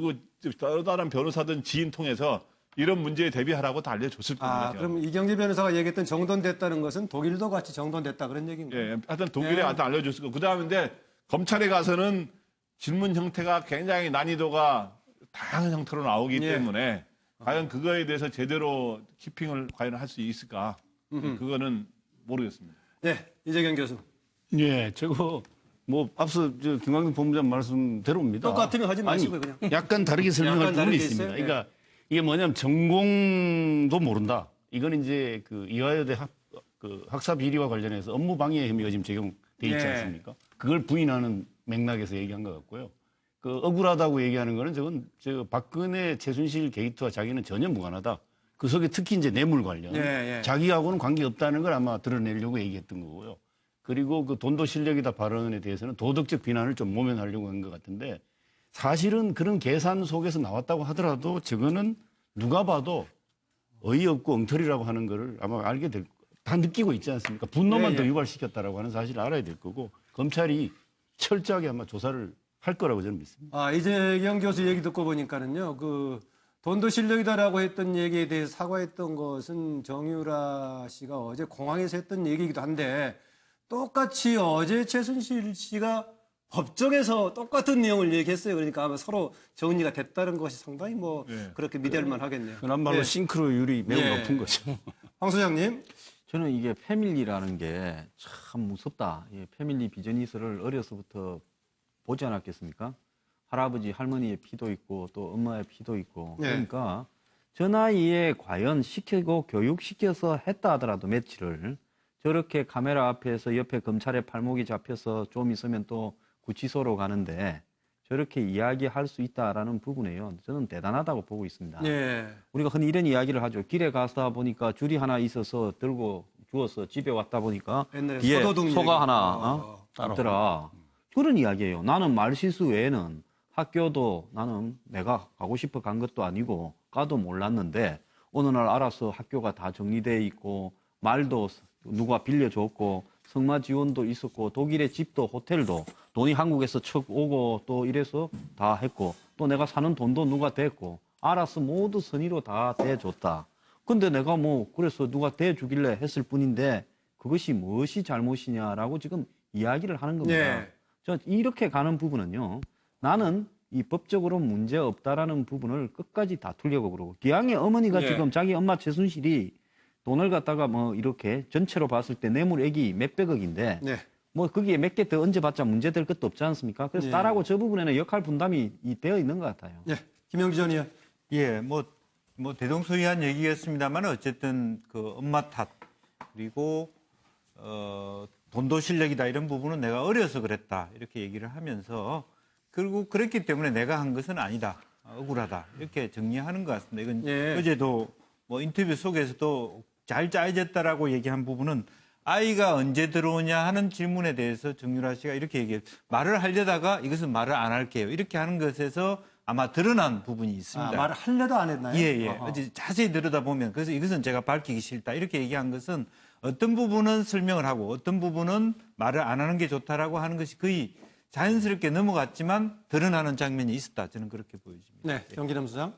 다른 변호사든 지인 통해서 이런 문제에 대비하라고 다 알려줬을 겁니다. 그럼 이경재 변호사가 얘기했던 정돈됐다는 것은 독일도 같이 정돈됐다 그런 얘기인가요? 예, 하여튼 독일에 하여튼 알려줬을 거고. 그다음에 검찰에 가서는 질문 형태가 굉장히 난이도가 다양한 형태로 나오기 때문에 과연 그거에 대해서 제대로 키핑을 과연 할 수 있을까? 그거는 모르겠습니다. 네, 이재경 교수. 예, 저거 뭐 앞서 김광석 본부장 말씀대로입니다. 똑같으면 하지 마시고요, 그냥. 약간 다르게 설명할 부분이 있습니다. 있어요? 그러니까 이게 뭐냐면 전공도 모른다. 이건 이제 그 이화여대 학사 비리와 관련해서 업무 방해 혐의가 지금 적용돼 있지 않습니까? 그걸 부인하는 맥락에서 얘기한 것 같고요. 그 억울하다고 얘기하는 거는 저건 박근혜 최순실 게이트와 자기는 전혀 무관하다. 그 속에 특히 이제 뇌물 관련 자기하고는 관계 없다는 걸 아마 드러내려고 얘기했던 거고요. 그리고 그 돈도 실력이다 발언에 대해서는 도덕적 비난을 좀 모면하려고 한 것 같은데 사실은 그런 계산 속에서 나왔다고 하더라도 저거는 누가 봐도 어이없고 엉터리라고 하는 거를 아마 알게 다 느끼고 있지 않습니까? 분노만 더 유발시켰다라고 하는 사실을 알아야 될 거고 검찰이 철저하게 아마 조사를 할 거라고 저는 믿습니다. 이재경 교수 얘기 듣고 보니까는요, 돈도 실력이다라고 했던 얘기에 대해서 사과했던 것은 정유라 씨가 어제 공항에서 했던 얘기이기도 한데 똑같이 어제 최순실 씨가 법정에서 똑같은 내용을 얘기했어요. 그러니까 아마 서로 정리가 됐다는 것이 상당히 그렇게 믿을만 하겠네요. 그나마로 싱크로율이 매우 높은 거죠. 황 소장님. 저는 이게 패밀리라는 게 참 무섭다. 패밀리 비즈니스를 어려서부터 보지 않았겠습니까? 할아버지, 할머니의 피도 있고 또 엄마의 피도 있고 그러니까 저 나이에 과연 시키고 교육시켜서 했다 하더라도 며칠을 저렇게 카메라 앞에서 옆에 검찰의 팔목이 잡혀서 좀 있으면 또 구치소로 가는데 저렇게 이야기할 수 있다라는 부분에요. 저는 대단하다고 보고 있습니다. 우리가 흔히 이런 이야기를 하죠. 길에 가다 보니까 줄이 하나 있어서 들고 주워서 집에 왔다 보니까 뒤에 소가 하나 있더라. 그런 이야기예요. 나는 말실수 외에는 학교도 나는 내가 가고 싶어 간 것도 아니고 가도 몰랐는데 어느 날 알아서 학교가 다 정리되어 있고 말도 누가 빌려줬고 성마 지원도 있었고 독일의 집도 호텔도 돈이 한국에서 척 오고 또 이래서 다 했고 또 내가 사는 돈도 누가 댔고 알아서 모두 선의로 다 대줬다. 근데 내가 그래서 누가 대주길래 했을 뿐인데 그것이 무엇이 잘못이냐라고 지금 이야기를 하는 겁니다. 저 이렇게 가는 부분은요. 나는 이 법적으로 문제 없다라는 부분을 끝까지 다투려고 그러고 기왕에 어머니가 지금 자기 엄마 최순실이 돈을 갖다가 이렇게 전체로 봤을 때 뇌물액이 몇백억인데 거기에 몇 개 더 얹어봤자 문제될 것도 없지 않습니까? 그래서 딸하고 저 부분에는 역할 분담이 되어 있는 것 같아요. 김영기 전 의원. 예, 뭐 대동소이한 얘기였습니다만 어쨌든 그 엄마 탓 그리고 돈도 실력이다 이런 부분은 내가 어려서 그랬다 이렇게 얘기를 하면서 결국 그랬기 때문에 내가 한 것은 아니다 억울하다 이렇게 정리하는 것 같습니다. 이건 예. 어제도 뭐 인터뷰 속에서도 잘 짜여졌다라고 얘기한 부분은 아이가 언제 들어오냐 하는 질문에 대해서 정유라 씨가 이렇게 얘기해요. 말을 하려다가 이것은 말을 안 할게요. 이렇게 하는 것에서 아마 드러난 부분이 있습니다. 아, 말을 하려도 안 했나요? 예. 어허. 어제 자세히 들여다보면 그래서 이것은 제가 밝히기 싫다. 이렇게 얘기한 것은 어떤 부분은 설명을 하고 어떤 부분은 말을 안 하는 게 좋다라고 하는 것이 거의 자연스럽게 넘어갔지만 드러나는 장면이 있었다. 저는 그렇게 보여집니다. 네, 정기남 수장.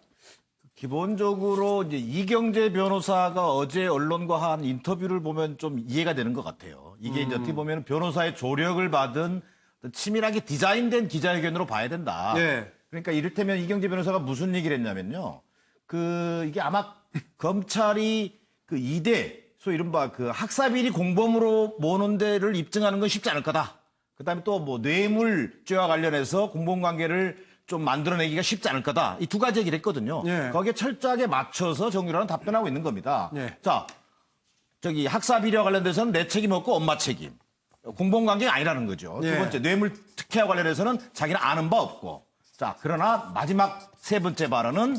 기본적으로 이제 이경재 변호사가 어제 언론과 한 인터뷰를 보면 좀 이해가 되는 것 같아요. 이게 이제 어떻게 보면 변호사의 조력을 받은 어떤 치밀하게 디자인된 기자회견으로 봐야 된다. 예. 그러니까 이를테면 이경재 변호사가 무슨 얘기를 했냐면요. 이게 아마 검찰이 그 2대, 소위 이른바 그 학사비리 공범으로 모는 데를 입증하는 건 쉽지 않을 거다. 그 다음에 또 뭐 뇌물죄와 관련해서 공범관계를 좀 만들어내기가 쉽지 않을 거다. 이 두 가지 얘기를 했거든요. 예. 거기에 철저하게 맞춰서 정유라는 답변하고 있는 겁니다. 예. 자, 저기 학사비리와 관련돼서는 내 책임 없고 엄마 책임. 공범관계가 아니라는 거죠. 예. 두 번째, 뇌물 특혜와 관련해서는 자기는 아는 바 없고. 자, 그러나 마지막 세 번째 발언은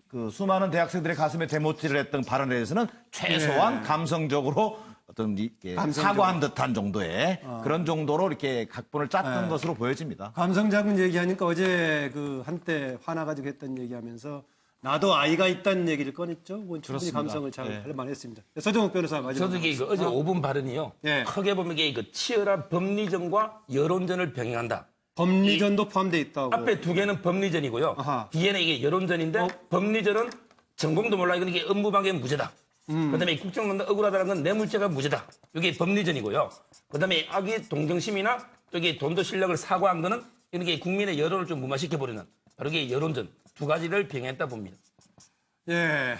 그 수많은 대학생들의 가슴에 대못질을 했던 발언에 대해서는 최소한 예. 감성적으로 어떤 이렇게 감성적으로. 사과한 듯한 정도의 그런 정도로 이렇게 각본을 짰던 예. 것으로 보여집니다. 감성 잡은 얘기하니까 어제 그 한때 화나가지고 했던 얘기하면서 나도 아이가 있다는 얘기를 꺼냈죠. 그건 충분히 그렇습니다. 감성을 잘 예. 할 만했습니다. 서정욱 변호사가 저도 이게 그 어제 5분 발언이요. 예. 크게 보면 이게 그 치열한 법리전과 여론전을 병행한다. 법리전도 포함되어 있다고. 앞에 두 개는 법리전이고요. 아하. 뒤에는 이게 여론전인데 법리전은 전공도 몰라 이건 이게 업무방해 무죄다. 그다음에 이 국정농단 억울하다는 건 뇌물죄가 무죄다. 이게 법리전이고요. 그다음에 악의 동정심이나 또 이게 돈도 실력을 사과한 거는 이게 국민의 여론을 좀 무마시켜 버리는 바로 이게 여론전 두 가지를 병행했다 봅니다. 예.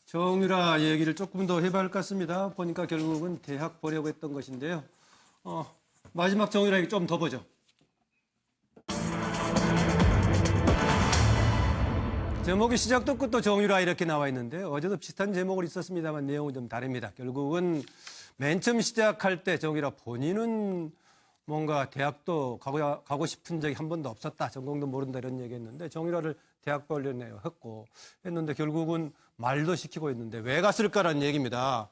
정유라 얘기를 조금 더 해봐야 할 것 같습니다. 보니까 결국은 대학 보려고 했던 것인데요. 마지막 정유라 얘기 좀 더 보죠. 제목이 시작도 끝도 정유라 이렇게 나와 있는데 어제도 비슷한 제목을 있었습니다만 내용은 좀 다릅니다. 결국은 맨 처음 시작할 때 정유라 본인은 뭔가 대학도 가고 싶은 적이 한 번도 없었다. 전공도 모른다 이런 얘기했는데 정유라를 대학 관련해 했고 했는데 결국은 말도 시키고 있는데 왜 갔을까라는 얘기입니다.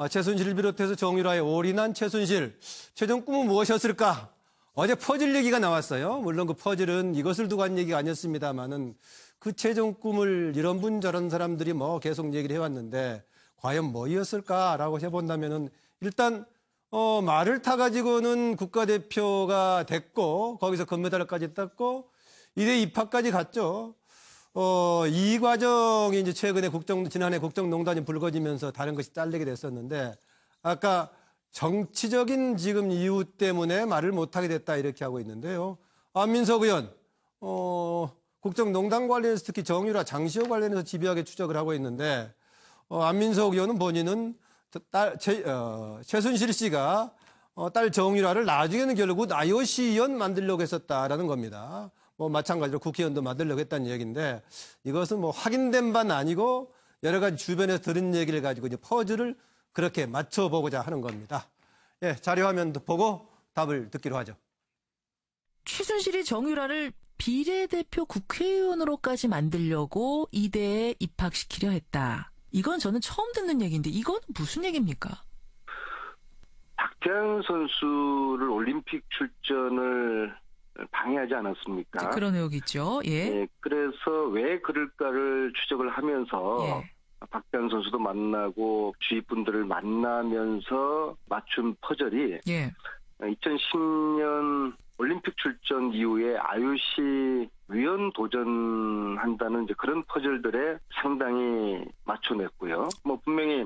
최순실을 비롯해서 정유라의 올인한 최순실 최종 꿈은 무엇이었을까? 어제 퍼즐 얘기가 나왔어요. 물론 그 퍼즐은 이것을 두고 한 얘기가 아니었습니다만은 그 최종 꿈을 이런 분 저런 사람들이 뭐 계속 얘기를 해왔는데 과연 뭐였을까라고 해본다면은 일단 말을 타가지고는 국가대표가 됐고 거기서 금메달까지 땄고 이대 입학까지 갔죠. 이 과정이 이제 최근에 지난해 국정농단이 불거지면서 다른 것이 잘리게 됐었는데 아까 정치적인 지금 이유 때문에 말을 못하게 됐다 이렇게 하고 있는데요. 안민석 의원, 국정농단 관련해서 특히 정유라, 장시호 관련해서 집요하게 추적을 하고 있는데 안민석 의원은 본인은 최순실 씨가 딸 정유라를 나중에는 결국 IOC 의원 만들려고 했었다라는 겁니다. 뭐 마찬가지로 국회의원도 만들려고 했다는 얘기인데 이것은 뭐 확인된 바는 아니고 여러 가지 주변에서 들은 얘기를 가지고 이제 퍼즐을 그렇게 맞춰보고자 하는 겁니다. 예, 자료 화면도 보고 답을 듣기로 하죠. 최순실이 정유라를 비례대표 국회의원으로까지 만들려고 이대에 입학시키려 했다. 이건 저는 처음 듣는 얘기인데 이건 무슨 얘기입니까? 박태환 선수를 올림픽 출전을 방해하지 않았습니까? 그런 의혹이 있죠. 예. 그래서 왜 그럴까를 추적을 하면서 예. 박태환 선수도 만나고 주위 분들을 만나면서 맞춘 퍼즐이 예. 2010년 올림픽 출전 이후에 IOC 위원 도전한다는 이제 그런 퍼즐들에 상당히 맞춰냈고요. 뭐 분명히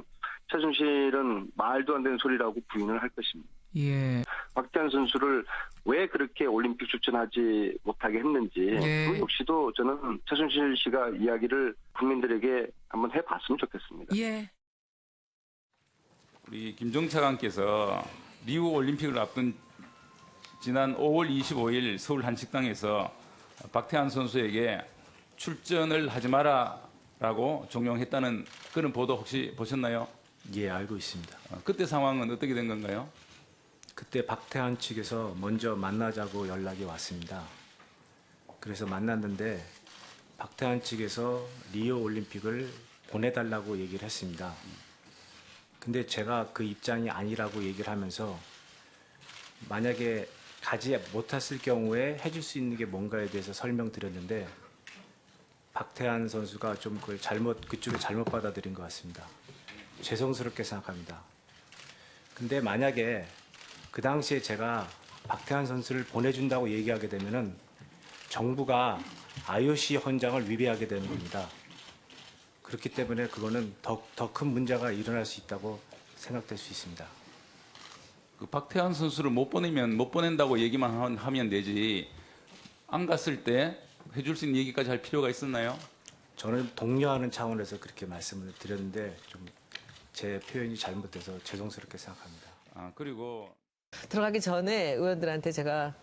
최순실은 말도 안 되는 소리라고 부인을 할 것입니다. 예. 박태환 선수를 왜 그렇게 올림픽 출전하지 못하게 했는지 예. 그 역시도 저는 최순실 씨가 이야기를 국민들에게 한번 해봤으면 좋겠습니다. 예. 우리 김종 차관께서 리우 올림픽을 앞둔 지난 5월 25일 서울 한 식당에서 박태환 선수에게 출전을 하지 마라라고 종용했다는 그런 보도 혹시 보셨나요? 예, 알고 있습니다. 그때 상황은 어떻게 된 건가요? 그때 박태환 측에서 먼저 만나자고 연락이 왔습니다. 그래서 만났는데 박태환 측에서 리오 올림픽을 보내달라고 얘기를 했습니다. 근데 제가 그 입장이 아니라고 얘기를 하면서 만약에 가지 못했을 경우에 해줄 수 있는 게 뭔가에 대해서 설명드렸는데 박태환 선수가 좀 그쪽에 잘못 받아들인 것 같습니다. 죄송스럽게 생각합니다. 근데 만약에 그 당시에 제가 박태환 선수를 보내준다고 얘기하게 되면은 정부가 IOC 헌장을 위배하게 되는 겁니다. 그렇기 때문에 그거는 더 큰 문제가 일어날 수 있다고 생각될 수 있습니다. 그 박태환 선수를 못 보내면 못 보낸다고 얘기만 하면 되지 안 갔을 때 해줄 수 있는 얘기까지 할 필요가 있었나요? 저는 독려하는 차원에서 그렇게 말씀을 드렸는데 좀 제 표현이 잘못돼서 죄송스럽게 생각합니다. 그리고 들어가기 전에 의원들한테 제가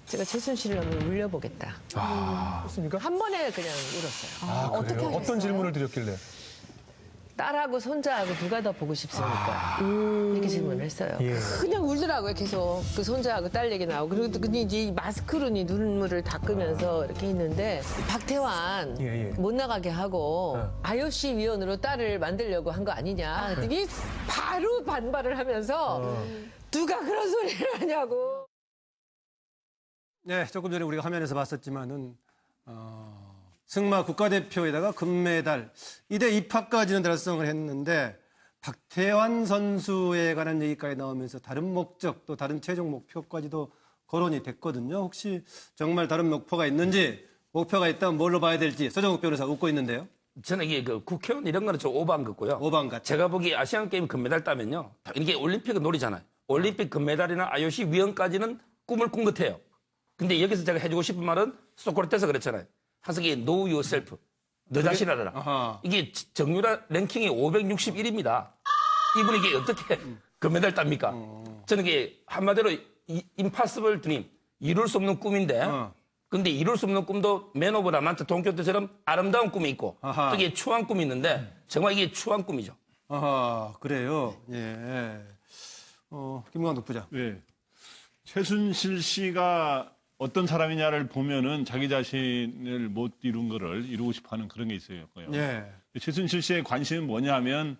최순실을 한번 울려보겠다. 그렇습니까? 한 번에 그냥 울었어요. 어떻게 그래요? 하셨어요? 어떤 질문을 드렸길래? 딸하고 손자하고 누가 더 보고 싶습니까? 이렇게 질문을 했어요. 예. 그냥 울더라고요. 계속 그 손자하고 딸 얘기 나오고 그리고 또 이제 마스크로 눈물을 닦으면서 이렇게 했는데 박태환 못 나가게 하고 IOC 위원으로 딸을 만들려고 한 거 아니냐. 이게 바로 반발을 하면서 누가 그런 소리를 하냐고. 네, 조금 전에 우리가 화면에서 봤었지만은 승마 국가대표에다가 금메달, 이대 입학까지는 달성을 했는데 박태환 선수에 관한 얘기까지 나오면서 다른 목적 또 다른 최종 목표까지도 거론이 됐거든요. 혹시 정말 다른 목표가 있는지, 목표가 있다면 뭘로 봐야 될지 서정욱 변호사 웃고 있는데요. 저는 이게 그 국회의원 이런 거는 좀 오버한 거고요. 오버한 것. 제가 보기에 아시안 게임 금메달 따면요, 이게 올림픽은 놀이잖아요. 올림픽 금메달이나 IOC 위원까지는 꿈을 꾼 것 같아요. 근데 여기서 제가 해주고 싶은 말은 소크라테스 그랬잖아요. 항상 이게 know yourself. 너 자신 알아라. 이게 정유라 랭킹이 561입니다. 이분이 이게 어떻게 금메달 땁니까? 저는 이게 한마디로 impossible dream, 이룰 수 없는 꿈인데 근데 이룰 수 없는 꿈도 맨 오브 라만트 돈키호테처럼 아름다운 꿈이 있고 또 이게 추한 꿈이 있는데 정말 이게 추한 꿈이죠. 그래요. 예. 김광덕 부장. 네. 최순실 씨가 어떤 사람이냐를 보면은 자기 자신을 못 이룬 거를 이루고 싶어 하는 그런 게 있어요. 예. 최순실 씨의 관심은 뭐냐면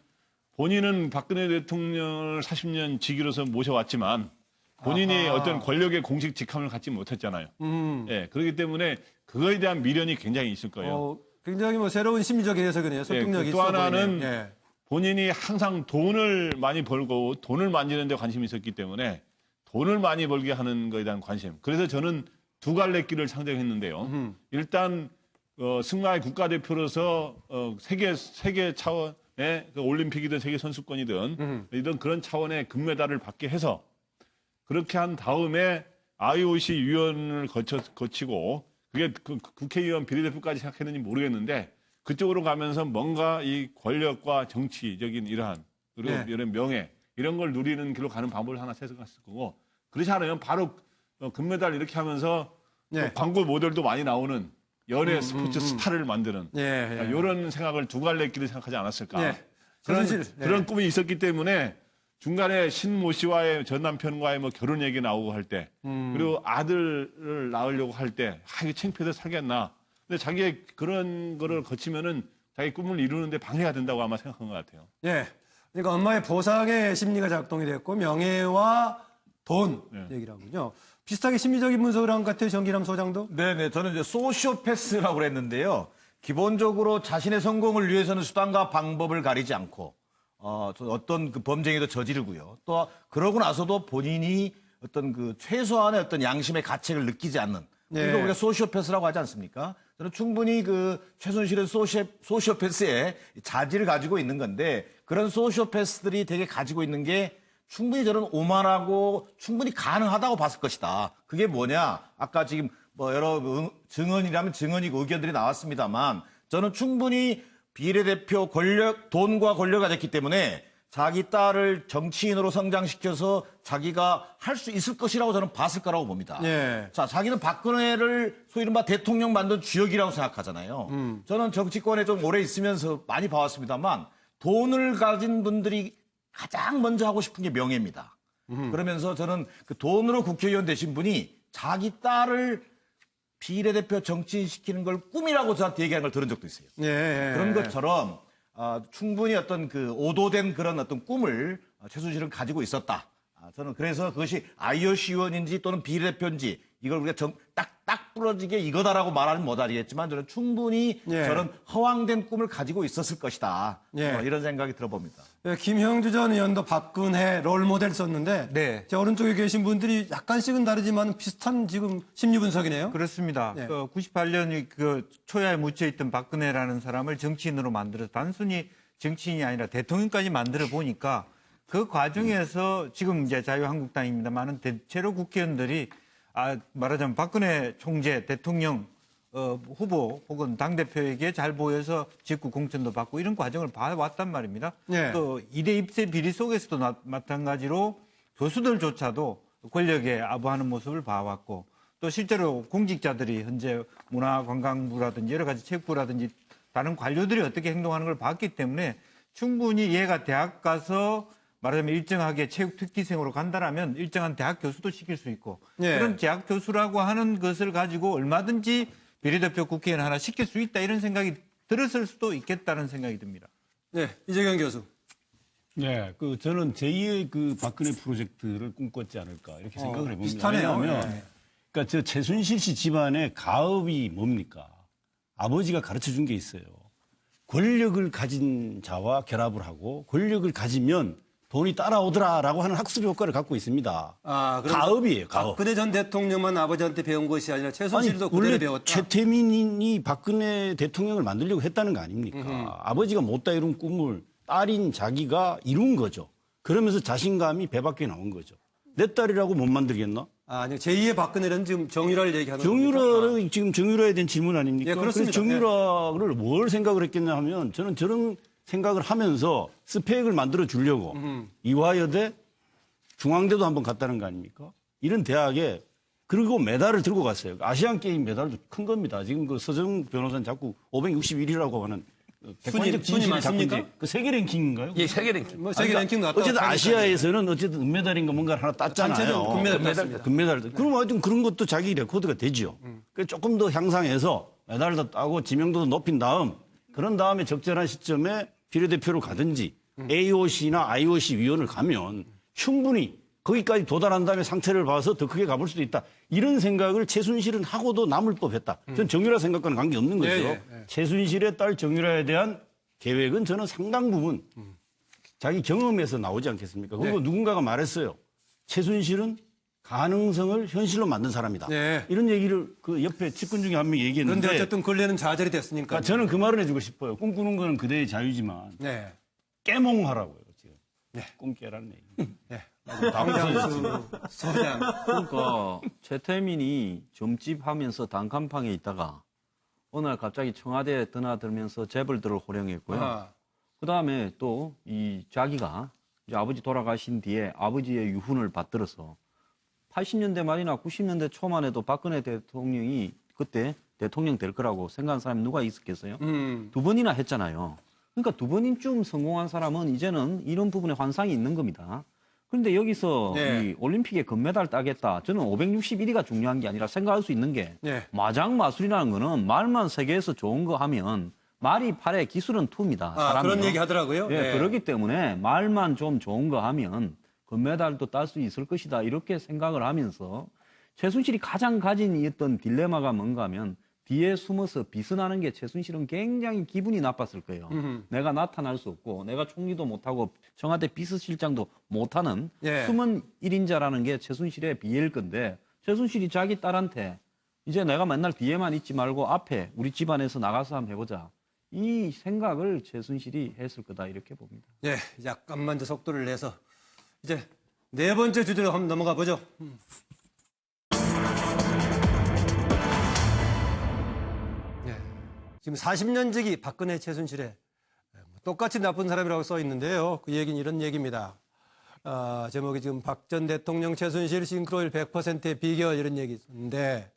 본인은 박근혜 대통령을 40년 직위로서 모셔왔지만 본인이 어떤 권력의 공식 직함을 갖지 못했잖아요. 예. 그렇기 때문에 그거에 대한 미련이 굉장히 있을 거예요. 굉장히 새로운 심리적인 해석이네요. 설득력이 또 있어 하나는 보이네요. 본인이 항상 돈을 많이 벌고 돈을 만지는 데 관심이 있었기 때문에 돈을 많이 벌게 하는 것에 대한 관심. 그래서 저는 두 갈래 길을 상정했는데요. 일단 승마의 국가대표로서 세계 차원의 올림픽이든 세계 선수권이든 이런 그런 차원의 금메달을 받게 해서 그렇게 한 다음에 IOC 위원을 거치고 그게 국회의원 비례대표까지 생각했는지 모르겠는데 그쪽으로 가면서 뭔가 이 권력과 정치적인 이러한 그리고 이런 명예 이런 걸 누리는 길로 가는 방법을 하나 생각했을 거고 그렇지 않으면 바로 금메달 이렇게 하면서 광고 모델도 많이 나오는 연예 스포츠 스타를 만드는 이런 생각을 두 갈래 길을 생각하지 않았을까. 그런 꿈이 있었기 때문에 중간에 신모 씨와의 전 남편과의 결혼 얘기 나오고 할 때 그리고 아들을 낳으려고 할 때 이거 창피해서 살겠나. 근데 자기의 그런 거를 거치면은 자기 꿈을 이루는데 방해가 된다고 아마 생각한 것 같아요. 예. 그러니까 엄마의 보상의 심리가 작동이 됐고 명예와 돈 얘기라군요. 비슷하게 심리적인 분석을 한 것 같아요. 정기남 소장도. 네네. 저는 이제 소시오패스라고 그랬는데요. 기본적으로 자신의 성공을 위해서는 수단과 방법을 가리지 않고 어떤 그 범죄에도 저지르고요. 또 그러고 나서도 본인이 어떤 그 최소한의 어떤 양심의 가책을 느끼지 않는. 이거 우리가 소시오패스라고 하지 않습니까? 저는 충분히 그 최순실은 소시오패스의 자질을 가지고 있는 건데 그런 소시오패스들이 되게 가지고 있는 게 충분히 저는 오만하고 충분히 가능하다고 봤을 것이다. 그게 뭐냐? 아까 지금 여러 증언이라면 증언이고 의견들이 나왔습니다만 저는 충분히 비례대표 돈과 권력을 가졌기 때문에 자기 딸을 정치인으로 성장시켜서 자기가 할 수 있을 것이라고 저는 봤을 거라고 봅니다. 예. 자, 자기는 박근혜를 소위 이른바 대통령 만든 주역이라고 생각하잖아요. 저는 정치권에 좀 오래 있으면서 많이 봐왔습니다만 돈을 가진 분들이 가장 먼저 하고 싶은 게 명예입니다. 그러면서 저는 그 돈으로 국회의원 되신 분이 자기 딸을 비례대표 정치인시키는 걸 꿈이라고 저한테 얘기하는 걸 들은 적도 있어요. 예. 그런 것처럼 충분히 어떤 그 오도된 그런 어떤 꿈을 최순실은 가지고 있었다. 저는 그래서 그것이 IOC 의원인지 또는 비례대표인지 이걸 우리가 딱 부러지게 이거다라고 말하는 못하겠지만 저는 충분히 예. 저런 허황된 꿈을 가지고 있었을 것이다. 예. 이런 생각이 들어봅니다. 예, 김형주 전 의원도 박근혜 롤모델 썼는데 네. 제 오른쪽에 계신 분들이 약간씩은 다르지만 비슷한 지금 심리 분석이네요. 그렇습니다. 네. 98년 그 초야에 묻혀있던 박근혜라는 사람을 정치인으로 만들어서 단순히 정치인이 아니라 대통령까지 만들어 보니까 그 과정에서 지금 이제 자유한국당입니다만은 대체로 국회의원들이 말하자면 박근혜 총재 대통령 후보 혹은 당대표에게 잘 보여서 직구 공천도 받고 이런 과정을 봐왔단 말입니다. 네. 또 2대 입세 비리 속에서도 마찬가지로 교수들조차도 권력에 아부하는 모습을 봐왔고 또 실제로 공직자들이 현재 문화관광부라든지 여러 가지 체육부라든지 다른 관료들이 어떻게 행동하는 걸 봤기 때문에 충분히 얘가 대학 가서 말하자면 일정하게 체육 특기생으로 간다라면 일정한 대학 교수도 시킬 수 있고 예. 그런 대학 교수라고 하는 것을 가지고 얼마든지 비례대표 국회의원 하나 시킬 수 있다 이런 생각이 들었을 수도 있겠다는 생각이 듭니다. 네, 이재경 교수. 네, 저는 제2의 그 박근혜 프로젝트를 꿈꿨지 않을까 이렇게 생각을 해봅니다. 비슷하네요. 왜냐하면 네. 그러니까 저 최순실 씨 집안의 가업이 뭡니까? 아버지가 가르쳐 준 게 있어요. 권력을 가진 자와 결합을 하고 권력을 가지면 돈이 따라오더라라고 하는 학습 효과를 갖고 있습니다. 그럼 가업이에요, 가업. 박근혜 전 대통령만 아버지한테 배운 것이 아니라 최순실도 그대로 원래 배웠다. 최태민이 박근혜 대통령을 만들려고 했다는 거 아닙니까? 아버지가 못다 이룬 꿈을 딸인 자기가 이룬 거죠. 그러면서 자신감이 배밖에 나온 거죠. 내 딸이라고 못 만들겠나? 아니, 제2의 박근혜는 지금 정유라를 얘기하는 겁니까? 정유라를 지금 정유라에 대한 질문 아닙니까? 예, 그렇습니다. 그래서 정유라를 뭘 생각을 했겠냐 하면 저는 저런 생각을 하면서 스펙을 만들어 주려고 이화여대, 중앙대도 한번 갔다는 거 아닙니까? 이런 대학에 그리고 메달을 들고 갔어요. 아시안 게임 메달도 큰 겁니다. 지금 그 서정 변호사는 자꾸 561이라고 하는 객관적 진실을 자꾸 이제 그 세계 랭킹인가요? 예, 세계 랭킹. 세계 랭킹 나왔다고 어쨌든 하니까. 아시아에서는 어쨌든 은메달인가 뭔가 하나 땄잖아요. 단체전 금메달 땄습니다. 금메달. 그럼 하여튼 그런 것도 자기 레코드가 되죠. 그래서 조금 더 향상해서 메달도 따고 지명도도 높인 다음 그런 다음에 적절한 시점에 비례대표로 가든지 AOC나 IOC 위원을 가면 충분히 거기까지 도달한 다음에 상태를 봐서 더 크게 가볼 수도 있다. 이런 생각을 최순실은 하고도 남을 법했다. 전 정유라 생각과는 관계없는 거죠. 최순실의 딸 정유라에 대한 계획은 저는 상당 부분 자기 경험에서 나오지 않겠습니까? 그리고 누군가가 말했어요. 최순실은 가능성을 현실로 만든 사람이다. 이런 얘기를 그 옆에 측근 중에 한 명이 얘기했는데. 그런데 어쨌든 근래는 좌절이 됐으니까. 그러니까 저는 그 말을 해주고 싶어요. 꿈꾸는 거는 그대의 자유지만 깨몽하라고요. 지금. 꿈 깨라는 얘기. 당장수 소장. 그러니까 최태민이 점집 하면서 단칸방에 있다가 어느 날 갑자기 청와대에 드나들면서 재벌들을 호령했고요. 그다음에 또 이 자기가 이제 아버지 돌아가신 뒤에 아버지의 유훈을 받들어서 80년대 말이나 90년대 초만 해도 박근혜 대통령이 그때 대통령 될 거라고 생각한 사람이 누가 있었겠어요? 두 번이나 했잖아요. 그러니까 두 번쯤 성공한 사람은 이제는 이런 부분에 환상이 있는 겁니다. 그런데 여기서 이 올림픽에 금메달 따겠다. 저는 561위가 중요한 게 아니라 생각할 수 있는 게 마장 마술이라는 거는 말만 세계에서 좋은 거 하면 말이 팔에 기술은 투입니다. 그런 얘기 하더라고요. 그렇기 때문에 말만 좀 좋은 거 하면 금메달도 딸 수 있을 것이다. 이렇게 생각을 하면서 최순실이 가장 가진 어떤 딜레마가 뭔가 하면 뒤에 숨어서 비선하는 게 최순실은 굉장히 기분이 나빴을 거예요. 내가 나타날 수 없고 내가 총리도 못하고 청와대 비서실장도 못하는 숨은 1인자라는 게 최순실의 비일 건데 최순실이 자기 딸한테 이제 내가 맨날 뒤에만 있지 말고 앞에 우리 집안에서 나가서 한번 해보자. 이 생각을 최순실이 했을 거다 이렇게 봅니다. 네, 약간만 더 속도를 내서 이제 네 번째 주제로 한번 넘어가 보죠. 지금 40년 지기 박근혜 최순실의 똑같이 나쁜 사람이라고 써 있는데요. 그 얘기는 이런 얘기입니다. 제목이 지금 박 전 대통령 최순실 싱크로율 100%의 비결 이런 얘기 있는데,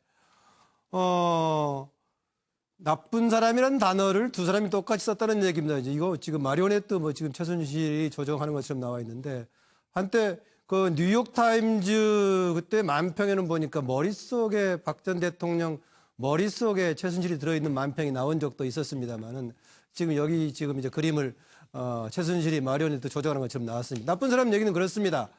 나쁜 사람이라는 단어를 두 사람이 똑같이 썼다는 얘기입니다. 이거 지금 마리오네트 뭐 지금 최순실이 조정하는 것처럼 나와 있는데, 한때 그 뉴욕타임즈 그때 만평에는 보니까 머릿속에 박 전 대통령 머릿속에 최순실이 들어있는 만평이 나온 적도 있었습니다만은 지금 여기 지금 이제 그림을 최순실이 마리오네트 조정하는 것처럼 나왔습니다. 나쁜 사람 얘기는 그렇습니다.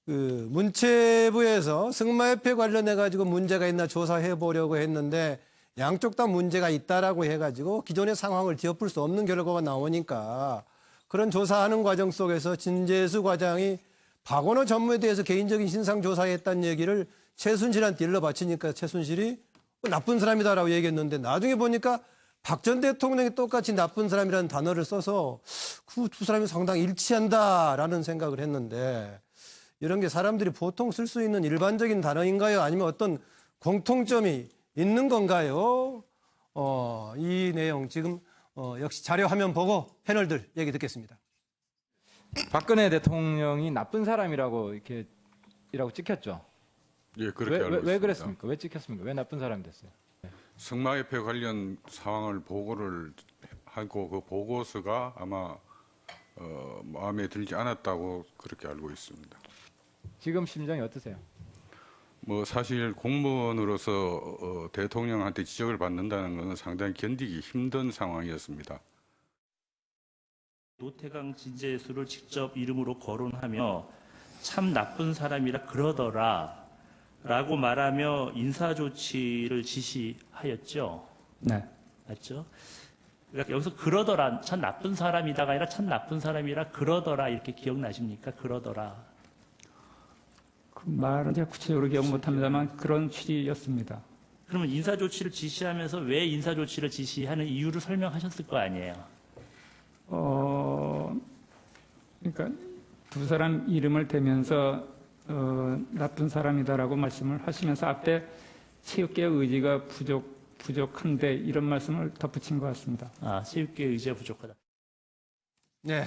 그 문체부에서 승마협회 관련해 가지고 문제가 있나 조사해 보려고 했는데 양쪽 다 문제가 있다라고 해가지고 기존의 상황을 뒤엎을 수 없는 결과가 나오니까 그런 조사하는 과정 속에서 진재수 과장이 박원호 전무에 대해서 개인적인 신상 조사했다는 얘기를 최순실한테 일러 바치니까 최순실이 나쁜 사람이다라고 얘기했는데 나중에 보니까 박 전 대통령이 똑같이 나쁜 사람이라는 단어를 써서 그 두 사람이 상당히 일치한다라는 생각을 했는데 이런 게 사람들이 보통 쓸 수 있는 일반적인 단어인가요? 아니면 어떤 공통점이 있는 건가요? 이 내용 지금 역시 자료 화면 보고 패널들 얘기 듣겠습니다. 박근혜 대통령이 나쁜 사람이라고 이라고 찍혔죠. 예, 그렇게 알고 있습니다. 왜 그랬습니까? 왜 찍혔습니까? 왜 나쁜 사람이 됐어요? 승마협회 관련 상황을 보고를 하고 그 보고서가 아마 마음에 들지 않았다고 그렇게 알고 있습니다. 지금 심정이 어떠세요? 뭐 사실 공무원으로서 대통령한테 지적을 받는다는 것은 상당히 견디기 힘든 상황이었습니다. 노태강 진재수를 직접 이름으로 거론하며 참 나쁜 사람이라 그러더라 라고 말하며 인사조치를 지시하였죠. 네. 맞죠? 그러니까 여기서 그러더라, 참 나쁜 사람이다가 아니라 참 나쁜 사람이라 그러더라 이렇게 기억나십니까? 그러더라. 그 말은 제가 구체적으로 기억 못합니다만 그런 취지였습니다. 그러면 인사조치를 지시하면서 왜 인사조치를 지시하는 이유를 설명하셨을 거 아니에요? 그러니까 두 사람 이름을 대면서 나쁜 사람이다라고 말씀을 하시면서 앞에 체육계의 의지가 부족한데 이런 말씀을 덧붙인 것 같습니다. 체육계의 의지가 부족하다. 네.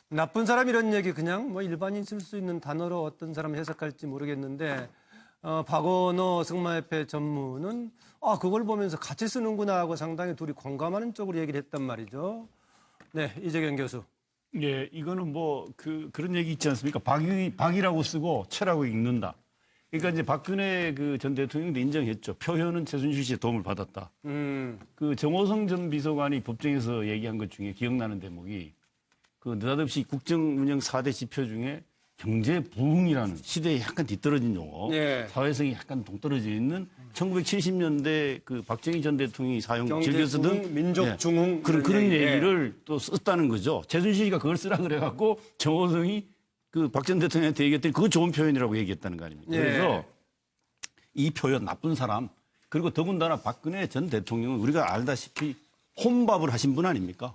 나쁜 사람 이런 얘기 그냥 뭐 일반인 쓸 수 있는 단어로 어떤 사람을 해석할지 모르겠는데 박원호 승마협회 전무는 그걸 보면서 같이 쓰는구나 하고 상당히 둘이 공감하는 쪽으로 얘기를 했단 말이죠. 네, 이재경 교수. 예, 이거는 뭐 그런 얘기 있지 않습니까? 박이라고 쓰고 채라고 읽는다. 그러니까 이제 박근혜 그 전 대통령도 인정했죠. 표현은 최순실 씨의 도움을 받았다. 그 정호성 전 비서관이 법정에서 얘기한 것 중에 기억나는 대목이 그 느닷없이 국정 운영 4대 지표 중에 경제 부흥이라는 시대에 약간 뒤떨어진 용어, 예. 사회성이 약간 동떨어져 있는 1970년대 그 박정희 전 대통령이 즐겨 쓰던 민족 중흥 그런 얘기를 또 썼다는 거죠. 최순실이가 그걸 쓰라 그래갖고 정호성이 그 박 전 대통령한테 얘기했더니 그거 좋은 표현이라고 얘기했다는 거 아닙니까? 예. 그래서 이 표현 나쁜 사람 그리고 더군다나 박근혜 전 대통령은 우리가 알다시피 혼밥을 하신 분 아닙니까?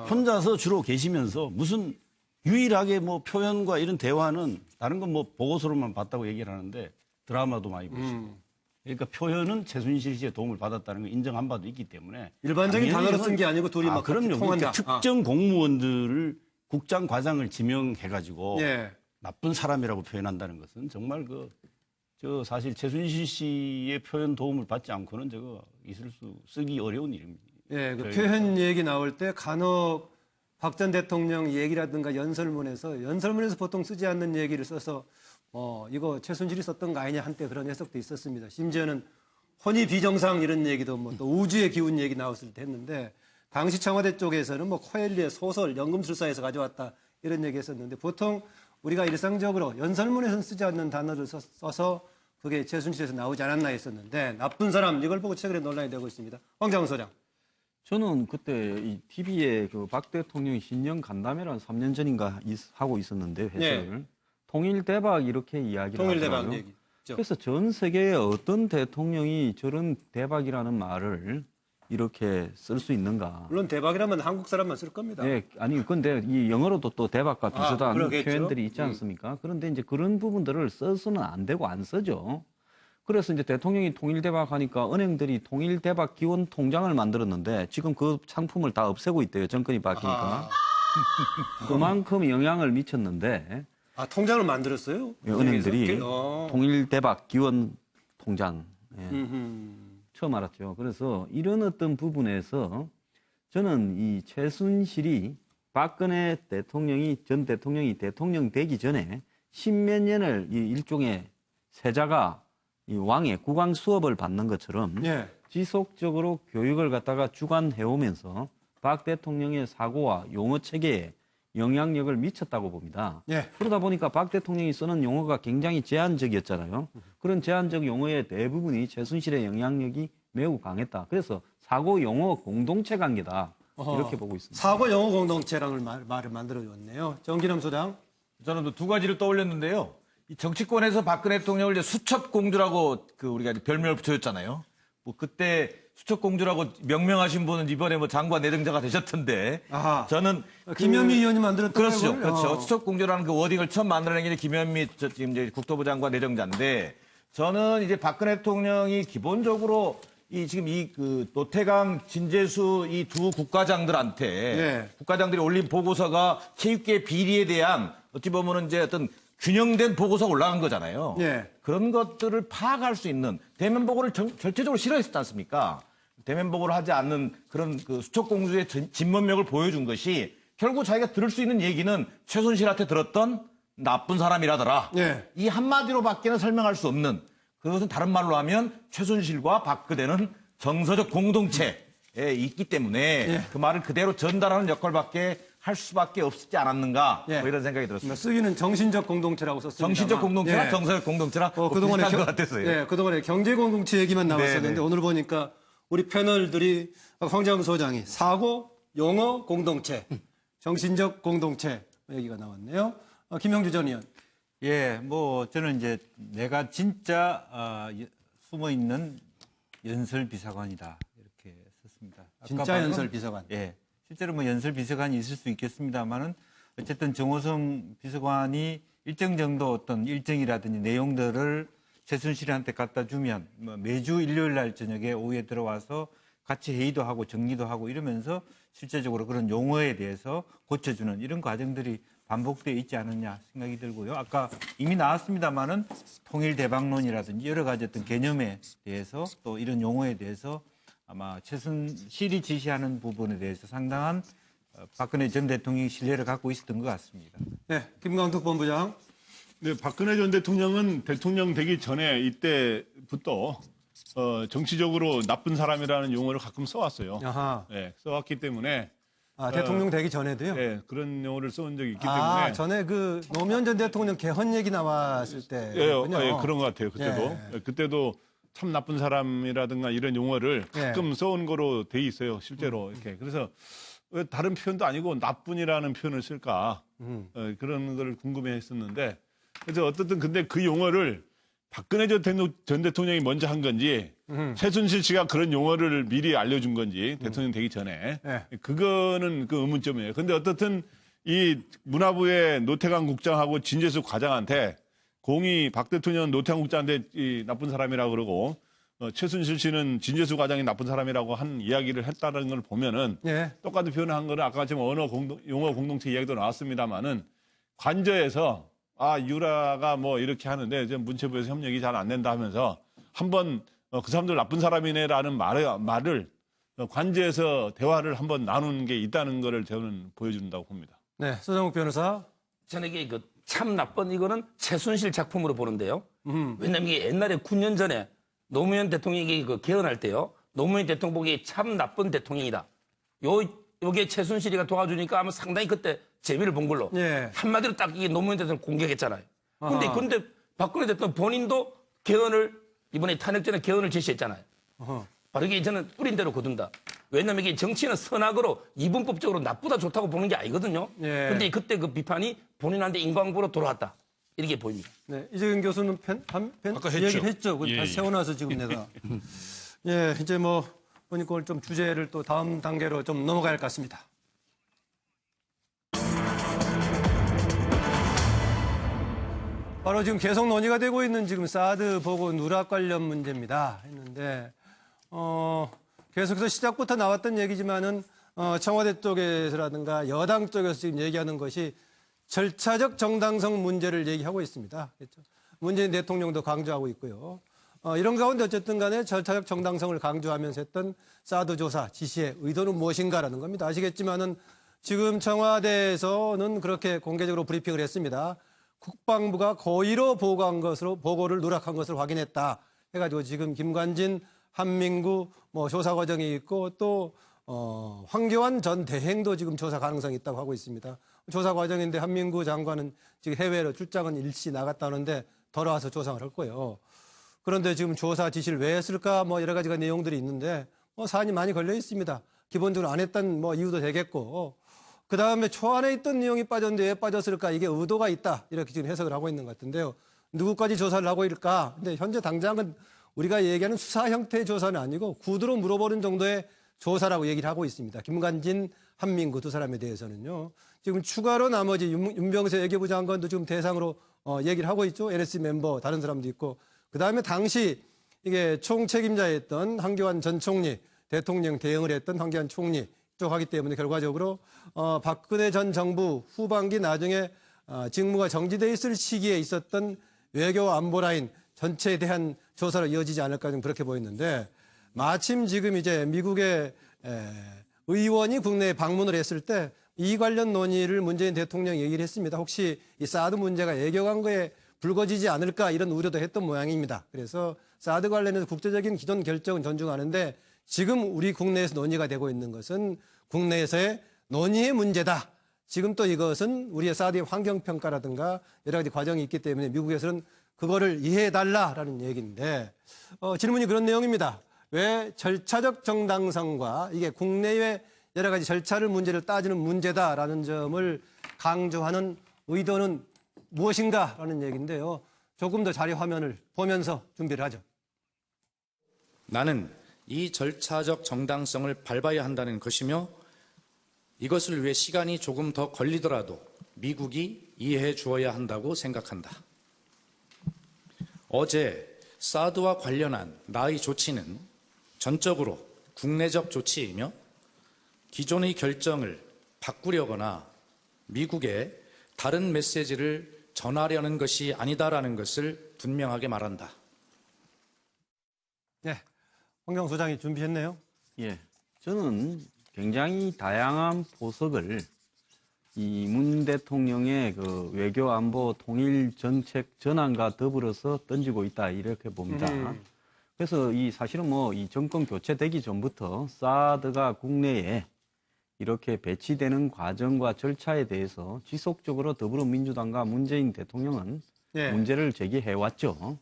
혼자서 주로 계시면서 무슨 유일하게 뭐 표현과 이런 대화는 다른 건 뭐 보고서로만 봤다고 얘기를 하는데 드라마도 많이 보시고 그러니까 표현은 최순실 씨의 도움을 받았다는 걸 인정한 바도 있기 때문에 일반적인 단어로 쓴 게 아니고 둘이 막 그럼요. 통한다. 그러니까 특정 공무원들을 국장 과장을 지명해가지고 예. 나쁜 사람이라고 표현한다는 것은 정말 사실 최순실 씨의 표현 도움을 받지 않고는 쓰기 어려운 일입니다. 예, 그 표현 얘기 나올 때 간혹 박 전 대통령 얘기라든가 연설문에서 보통 쓰지 않는 얘기를 써서 이거 최순실이 썼던 거 아니냐 한때 그런 해석도 있었습니다. 심지어는 혼이 비정상 이런 얘기도 뭐 또 우주의 기운 얘기 나왔을 때 했는데 당시 청와대 쪽에서는 뭐 코엘리의 소설 연금술사에서 가져왔다 이런 얘기 했었는데 보통 우리가 일상적으로 연설문에서는 쓰지 않는 단어를 써서 그게 최순실에서 나오지 않았나 했었는데 나쁜 사람 이걸 보고 최근에 논란이 되고 있습니다. 황장훈 소장. 저는 그때 이 TV에 그 박 대통령이 신년 간담회를 한 3년 전인가 하고 있었는데 회식을 네. 통일 대박 이렇게 이야기를 통일 대박 하더라고요. 얘기죠. 그래서 전 세계의 어떤 대통령이 저런 대박이라는 말을 이렇게 쓸 수 있는가? 물론 대박이라면 한국 사람만 쓸 겁니다. 네, 아니 근데 이 영어로도 또 대박과 비슷한 그러겠죠. 표현들이 있지 않습니까? 그런데 이제 그런 부분들을 써서는 안 되고 안 쓰죠. 그래서 이제 대통령이 통일대박하니까 은행들이 통일대박 기원 통장을 만들었는데 지금 그 상품을 다 없애고 있대요. 정권이 바뀌니까. 그만큼 영향을 미쳤는데. 아, 통장을 만들었어요? 예, 은행들이 통일대박 기원 통장. 예. 처음 알았죠. 그래서 이런 어떤 부분에서 저는 이 최순실이 박근혜 대통령이 전 대통령이 대통령 되기 전에 십몇 년을 이 일종의 세자가 이 왕의 국왕 수업을 받는 것처럼 예. 지속적으로 교육을 갖다가 주관해 오면서 박 대통령의 사고와 용어 체계에 영향력을 미쳤다고 봅니다. 예. 그러다 보니까 박 대통령이 쓰는 용어가 굉장히 제한적이었잖아요. 그런 제한적 용어의 대부분이 최순실의 영향력이 매우 강했다. 그래서 사고 용어 공동체 관계다. 이렇게 보고 있습니다. 사고 영어 공동체라는 말을 만들어줬네요. 정기남 소장. 저는 두 가지를 떠올렸는데요. 이 정치권에서 박근혜 대통령을 이제 수첩공주라고 우리가 별명을 붙여줬잖아요. 뭐 그때 수첩공주라고 명명하신 분은 이번에 뭐 장관 내정자가 되셨던데. 아하. 저는 김현미 의원이 만들었던 그렇죠, 걸? 그렇죠. 수첩공주라는 그 워딩을 처음 만들어낸 게 김현미 지금 이제 국토부 장관 내정자인데 저는 이제 박근혜 대통령이 기본적으로 지금 그 노태강, 진재수 이 두 국가장들한테 예. 국가장들이 올린 보고서가 체육계 비리에 대한 어찌 보면은 이제 어떤 균형된 보고서가 올라간 거잖아요. 예. 그런 것들을 파악할 수 있는 대면 보고를 절대적으로 싫어했지 않습니까? 대면 보고를 하지 않는 그런 그 수첩공주의 진면목을 보여준 것이 결국 자기가 들을 수 있는 얘기는 최순실한테 들었던 나쁜 사람이라더라. 예. 이 한마디로밖에는 설명할 수 없는 그것은 다른 말로 하면 최순실과 박근혜는 정서적 공동체에 있기 때문에 예. 그 말을 그대로 전달하는 역할밖에 할 수밖에 없지 않았는가 뭐 이런 생각이 들었습니다. 쓰기는 정신적 공동체라고 썼습니다. 정신적 공동체나 정서적 공동체나 그동안에 비슷한 것 같았어요. 예, 그동안에 경제 공동체 얘기만 나왔었는데 네네. 오늘 보니까 우리 패널들이 황장 소장이 사고, 용어 공동체, 정신적 공동체 얘기가 나왔네요. 김영주 전 의원. 예, 뭐 저는 이제 내가 진짜 숨어 있는 연설 비서관이다 이렇게 썼습니다. 진짜 연설 비서관. 예, 실제로 뭐 연설 비서관이 있을 수 있겠습니다만은 어쨌든 정호성 비서관이 일정 정도 어떤 일정이라든지 내용들을 최순실한테 갖다 주면 뭐 매주 일요일 날 저녁에 오후에 들어와서 같이 회의도 하고 정리도 하고 이러면서 실제적으로 그런 용어에 대해서 고쳐주는 이런 과정들이 반복되어 있지 않느냐 생각이 들고요. 아까 이미 나왔습니다만은 통일 대박론이라든지 여러 가지 어떤 개념에 대해서 또 이런 용어에 대해서 아마 최순실이 지시하는 부분에 대해서 상당한 박근혜 전 대통령이 신뢰를 갖고 있었던 것 같습니다. 네, 김광석 본부장. 네, 박근혜 전 대통령은 대통령 되기 전에 이때부터 정치적으로 나쁜 사람이라는 용어를 가끔 써왔어요. 아하. 네, 써왔기 때문에 대통령 되기 전에도요? 네, 그런 용어를 써온 적이 있기 아, 때문에. 전에 그 노무현 전 대통령 개헌 얘기 나왔을 때. 예, 그런 것 같아요. 그때도. 예. 그때도 참 나쁜 사람이라든가 이런 용어를 가끔 예. 써온 거로 돼 있어요. 실제로 이렇게. 그래서 왜 다른 표현도 아니고 나쁜이라는 표현을 쓸까 그런 걸 궁금해했었는데 그래서 어쨌든 근데 그 용어를 박근혜 전 대통령이 먼저 한 건지 최순실 씨가 그런 용어를 미리 알려준 건지 대통령 되기 전에 그거는 그 의문점이에요. 근데 어떻든 이 문화부의 노태강 국장하고 진재수 과장한테 공이 박 대통령은 노태강 국장한테 이 나쁜 사람이라고 그러고 최순실 씨는 진재수 과장이 나쁜 사람이라고 한 이야기를 했다는 걸 보면은 똑같은 표현을 한 거는 아까 지금 용어 공동체 이야기도 나왔습니다만은 관저에서 유라가 뭐 이렇게 하는데 지금 문체부에서 협력이 잘 안 된다 하면서 한번 그 사람들 나쁜 사람이네라는 말을 관저에서 대화를 한번 나누는 게 있다는 거를 저는 보여준다고 봅니다. 네, 서정욱 변호사. 저는 이게 참 나쁜 이거는 최순실 작품으로 보는데요. 왜냐하면 이게 옛날에 9년 전에 노무현 대통령이 개헌할 때요. 노무현 대통령 보기에 참 나쁜 대통령이다. 요게 최순실이가 도와주니까 아마 상당히 그때 재미를 본 걸로. 한마디로 딱 이게 노무현 대통령 공격했잖아요. 근데 박근혜 대통령 본인도 개헌을 이번에 탄핵 전에 개헌을 제시했잖아요. 바로 이게 저는 뿌린 대로 거둔다. 왜냐하면 이게 정치는 선악으로 이분법적으로 나쁘다 좋다고 보는 게 아니거든요. 근데 그때 그 비판이 본인한테 인과응보로 돌아왔다. 이렇게 보입니다. 네, 이재근 교수는 아까 얘기를 했죠. 예, 다시 예. 세워놔서 지금 내가. 예, 이제 뭐 보니까 오늘 좀 주제를 또 다음 단계로 좀 넘어가야 할 것 같습니다. 바로 지금 계속 논의가 되고 있는 지금 사드 보고 누락 관련 문제입니다. 했는데 계속해서 시작부터 나왔던 얘기지만은 청와대 쪽에서라든가 여당 쪽에서 지금 얘기하는 것이 절차적 정당성 문제를 얘기하고 있습니다. 그렇죠? 문재인 대통령도 강조하고 있고요. 이런 가운데 어쨌든 간에 절차적 정당성을 강조하면서 했던 사드 조사 지시의 의도는 무엇인가라는 겁니다. 아시겠지만은 지금 청와대에서는 그렇게 공개적으로 브리핑을 했습니다. 국방부가 고의로 보고한 것으로 보고를 누락한 것을 확인했다. 해가지고 지금 김관진, 한민구 조사 과정이 있고 또 황교안 전 대행도 지금 조사 가능성이 있다고 하고 있습니다. 조사 과정인데 한민구 장관은 지금 해외로 출장은 일시 나갔다는데 돌아와서 조사를 할 거예요. 그런데 지금 조사 지시를 왜 했을까 여러 가지가 내용들이 있는데 사안이 많이 걸려 있습니다. 기본적으로 안 했던 이유도 되겠고 그 다음에 초안에 있던 내용이 빠졌는데 왜 빠졌을까? 이게 의도가 있다. 이렇게 지금 해석을 하고 있는 것 같은데요. 누구까지 조사를 하고 있을까? 근데 현재 당장은 우리가 얘기하는 수사 형태의 조사는 아니고 구두로 물어보는 정도의 조사라고 얘기를 하고 있습니다. 김관진, 한민구 두 사람에 대해서는요. 지금 추가로 나머지 윤병세 외교부 장관도 지금 대상으로 얘기를 하고 있죠. NSC 멤버 다른 사람도 있고. 그 다음에 당시 이게 총책임자였던 황교안 전 총리, 대통령 대응을 했던 황교안 총리 쪽 하기 때문에 결과적으로 박근혜 전 정부 후반기 나중에 직무가 정지돼 있을 시기에 있었던 외교 안보 라인 전체에 대한 조사로 이어지지 않을까 좀 그렇게 보였는데 마침 지금 이제 미국의 의원이 국내에 방문을 했을 때 이 관련 논의를 문재인 대통령이 얘기를 했습니다. 혹시 이 사드 문제가 외교 관계에 불거지지 않을까 이런 우려도 했던 모양입니다. 그래서 사드 관련해서 국제적인 기존 결정은 존중하는데 지금 우리 국내에서 논의가 되고 있는 것은 국내에서의 논의의 문제다. 지금 또 이것은 우리의 사드의 환경평가라든가 여러 가지 과정이 있기 때문에 미국에서는 그거를 이해해달라라는 얘기인데 질문이 그런 내용입니다. 왜 절차적 정당성과 이게 국내의 여러 가지 절차를 문제를 따지는 문제다라는 점을 강조하는 의도는 무엇인가라는 얘기인데요. 조금 더 자료 화면을 보면서 준비를 하죠. 나는 이 절차적 정당성을 밟아야 한다는 것이며 이것을 위해 시간이 조금 더 걸리더라도 미국이 이해해 주어야 한다고 생각한다. 어제 사드와 관련한 나의 조치는 전적으로 국내적 조치이며 기존의 결정을 바꾸려거나 미국에 다른 메시지를 전하려는 것이 아니다라는 것을 분명하게 말한다. 네, 황경 소장이 준비했네요. 예, 저는 굉장히 다양한 포석을 이 문 대통령의 그 외교 안보 통일 정책 전환과 더불어서 던지고 있다 이렇게 봅니다. 그래서 이 사실은 이 정권 교체되기 전부터 사드가 국내에 이렇게 배치되는 과정과 절차에 대해서 지속적으로 더불어민주당과 문재인 대통령은 문제를 제기해왔죠.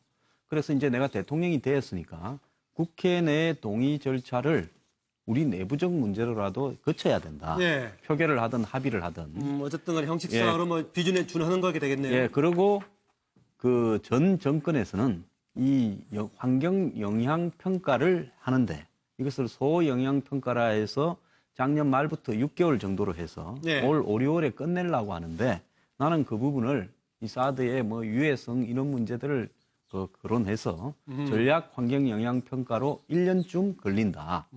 그래서 이제 내가 대통령이 되었으니까 국회 내 동의 절차를 우리 내부적 문제로라도 거쳐야 된다. 표결을 하든 합의를 하든. 어쨌든 간에 형식상으로 비준에 준하는 거게 되겠네요. 예, 그리고 그 전 정권에서는 이 환경 영향 평가를 하는데 이것을 소영향 평가라 해서 작년 말부터 6개월 정도로 해서 올 5, 6월에 끝내려고 하는데 나는 그 부분을 이 사드의 유해성 이런 문제들을 거론해서 전략 환경 영향 평가로 1년쯤 걸린다.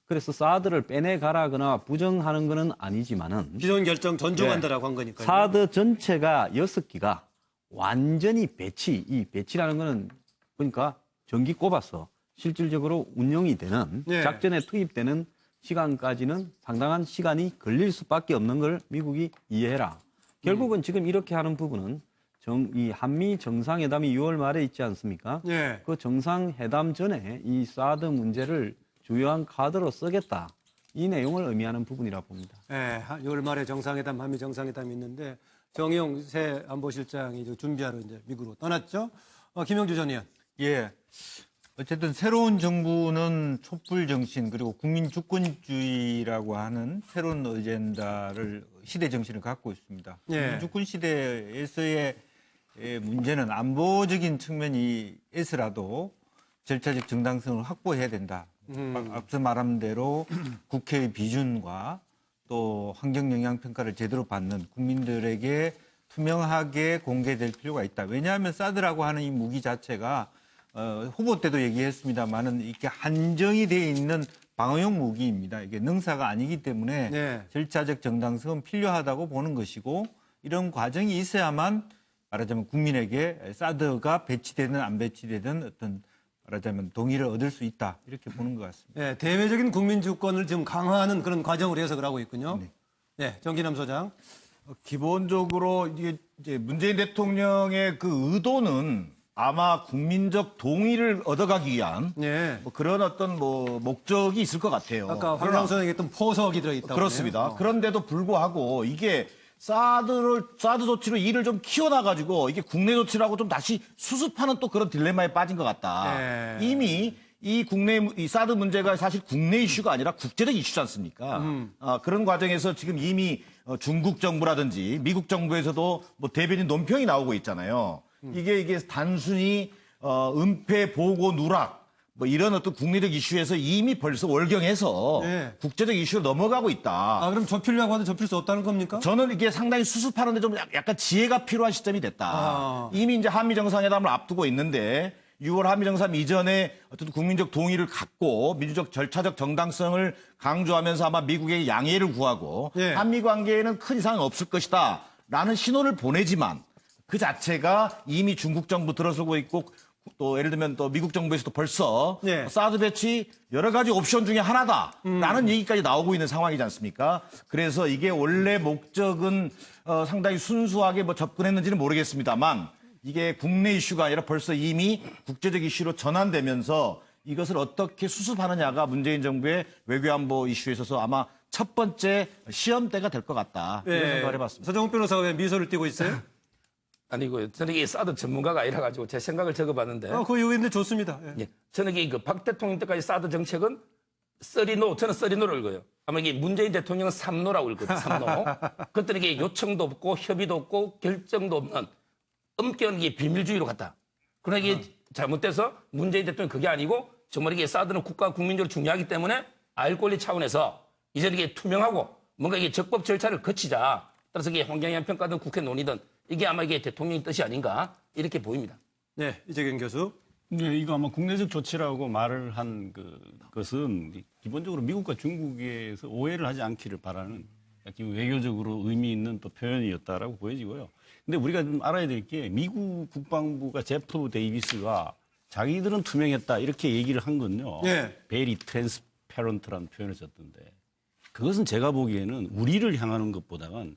그래서 사드를 빼내가라거나 부정하는 것은 아니지만은 기존 결정 존중한다라고 한 거니까요. 사드 전체가 6기가 완전히 이 배치라는 거는 그러니까 전기 꼽아서 실질적으로 운영이 되는 작전에 투입되는 시간까지는 상당한 시간이 걸릴 수밖에 없는 걸 미국이 이해해라. 결국은 지금 이렇게 하는 부분은 이 한미 정상회담이 6월 말에 있지 않습니까? 그 정상회담 전에 이 사드 문제를 주요한 카드로 쓰겠다. 이 내용을 의미하는 부분이라 봅니다. 네, 6월 말에 정상회담, 한미 정상회담이 있는데 정의용 새 안보실장이 준비하러 이제 미국으로 떠났죠. 김영주 전 의원. 예. 어쨌든 새로운 정부는 촛불 정신 그리고 국민 주권주의라고 하는 새로운 어젠다를 시대 정신을 갖고 있습니다. 국민 주권 시대에서의 문제는 안보적인 측면에서라도 절차적 정당성을 확보해야 된다. 앞서 말한 대로 국회의 비준과 또 환경영향평가를 제대로 받는 국민들에게 투명하게 공개될 필요가 있다. 왜냐하면 사드라고 하는 이 무기 자체가 후보 때도 얘기했습니다만은 이렇게 한정이 되어 있는 방어용 무기입니다. 이게 능사가 아니기 때문에 네. 절차적 정당성은 필요하다고 보는 것이고 이런 과정이 있어야만 말하자면 국민에게 사드가 배치되든 안 배치되든 어떤 말하자면 동의를 얻을 수 있다. 이렇게 보는 것 같습니다. 네, 대외적인 국민 주권을 지금 강화하는 그런 과정으로 해석을 하고 있군요. 네, 정기남 소장. 기본적으로 이게 이제 문재인 대통령의 그 의도는 아마 국민적 동의를 얻어가기 위한 뭐 그런 어떤 뭐 목적이 있을 것 같아요. 아까 황상 소장이 했던 포석이 들어있다고. 그렇습니다. 그런데도 불구하고 이게 사드 조치로 일을 좀 키워놔가지고 이게 국내 조치라고 좀 다시 수습하는 또 그런 딜레마에 빠진 것 같다. 이미 이 사드 문제가 사실 국내 이슈가 아니라 국제적 이슈지 않습니까? 그런 과정에서 지금 이미 중국 정부라든지 미국 정부에서도 뭐 대변인 논평이 나오고 있잖아요. 이게 단순히 은폐 보고 누락 뭐 이런 어떤 국내적 이슈에서 이미 벌써 월경해서 국제적 이슈로 넘어가고 있다. 그럼 접히려고 하도 접힐 수 없다는 겁니까? 저는 이게 상당히 수습하는데 좀 약간 지혜가 필요한 시점이 됐다. 이미 이제 한미 정상회담을 앞두고 있는데 6월 한미 정상회담 이전에 어떤 국민적 동의를 갖고 민주적 절차적 정당성을 강조하면서 아마 미국의 양해를 구하고 한미 관계에는 큰 이상은 없을 것이다 라는 신호를 보내지만 그 자체가 이미 중국 정부 들어서고 있고 또 예를 들면 또 미국 정부에서도 벌써 사드 배치 여러 가지 옵션 중에 하나다라는 얘기까지 나오고 있는 상황이지 않습니까? 그래서 이게 원래 목적은 상당히 순수하게 뭐 접근했는지는 모르겠습니다만 이게 국내 이슈가 아니라 벌써 이미 국제적 이슈로 전환되면서 이것을 어떻게 수습하느냐가 문재인 정부의 외교안보 이슈에 있어서 아마 첫 번째 시험대가 될 것 같다. 이런 생각을 해봤습니다. 서정욱 변호사가 왜 미소를 띠고 있어요? 아니고요. 저는 이게 사드 전문가가 아니라 가지고 제 생각을 적어봤는데. 그 의견도 좋습니다. 저는 이게 박 대통령 때까지 사드 정책은 써리노, 저는 써리노를 읽어요. 아마 이게 문재인 대통령은 삼노라고 읽거든요. 삼노. 그때는 이게 요청도 없고 협의도 없고 결정도 없는 엄격한 게 비밀주의로 갔다. 그러나 이게 잘못돼서 문재인 대통령 그게 아니고 정말 이게 사드는 국가 국민적으로 중요하기 때문에 알 권리 차원에서 이제 이게 투명하고 뭔가 이게 적법 절차를 거치자. 따라서 이게 환경영 평가든 국회 논의든 이게 아마 이게 대통령의 뜻이 아닌가 이렇게 보입니다. 네, 이재경 교수. 네, 이거 아마 국내적 조치라고 말을 한 것은 기본적으로 미국과 중국에서 오해를 하지 않기를 바라는 외교적으로 의미 있는 또 표현이었다라고 보여지고요. 근데 우리가 좀 알아야 될 게 미국 국방부가 제프 데이비스가 자기들은 투명했다 이렇게 얘기를 한 건요. very transparent라는 표현을 썼던데 그것은 제가 보기에는 우리를 향하는 것보다는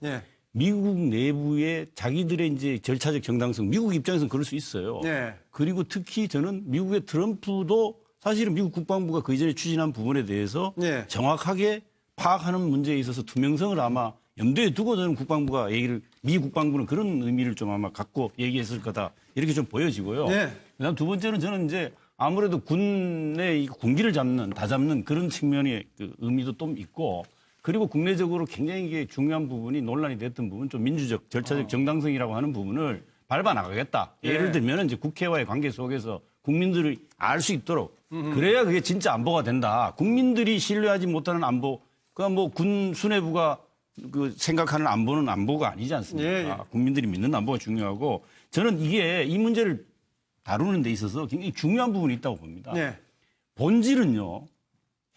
미국 내부의 자기들의 이제 절차적 정당성, 미국 입장에서는 그럴 수 있어요. 그리고 특히 저는 미국의 트럼프도 사실은 미국 국방부가 그 이전에 추진한 부분에 대해서 정확하게 파악하는 문제에 있어서 투명성을 아마 염두에 두고 저는 국방부가 미 국방부는 그런 의미를 좀 아마 갖고 얘기했을 거다. 이렇게 좀 보여지고요. 그다음 두 번째는 저는 이제 아무래도 군의 군기를 다잡는 그런 측면의 그 의미도 좀 있고 그리고 국내적으로 굉장히 이게 중요한 부분이 논란이 됐던 부분 좀 민주적 절차적 정당성이라고 하는 부분을 밟아 나가겠다. 예를 들면 이제 국회와의 관계 속에서 국민들이 알 수 있도록 그래야 그게 진짜 안보가 된다. 국민들이 신뢰하지 못하는 안보, 그러니까 뭐 군 수뇌부가 그 생각하는 안보는 안보가 아니지 않습니까? 국민들이 믿는 안보가 중요하고 저는 이게 이 문제를 다루는 데 있어서 굉장히 중요한 부분이 있다고 봅니다. 본질은요,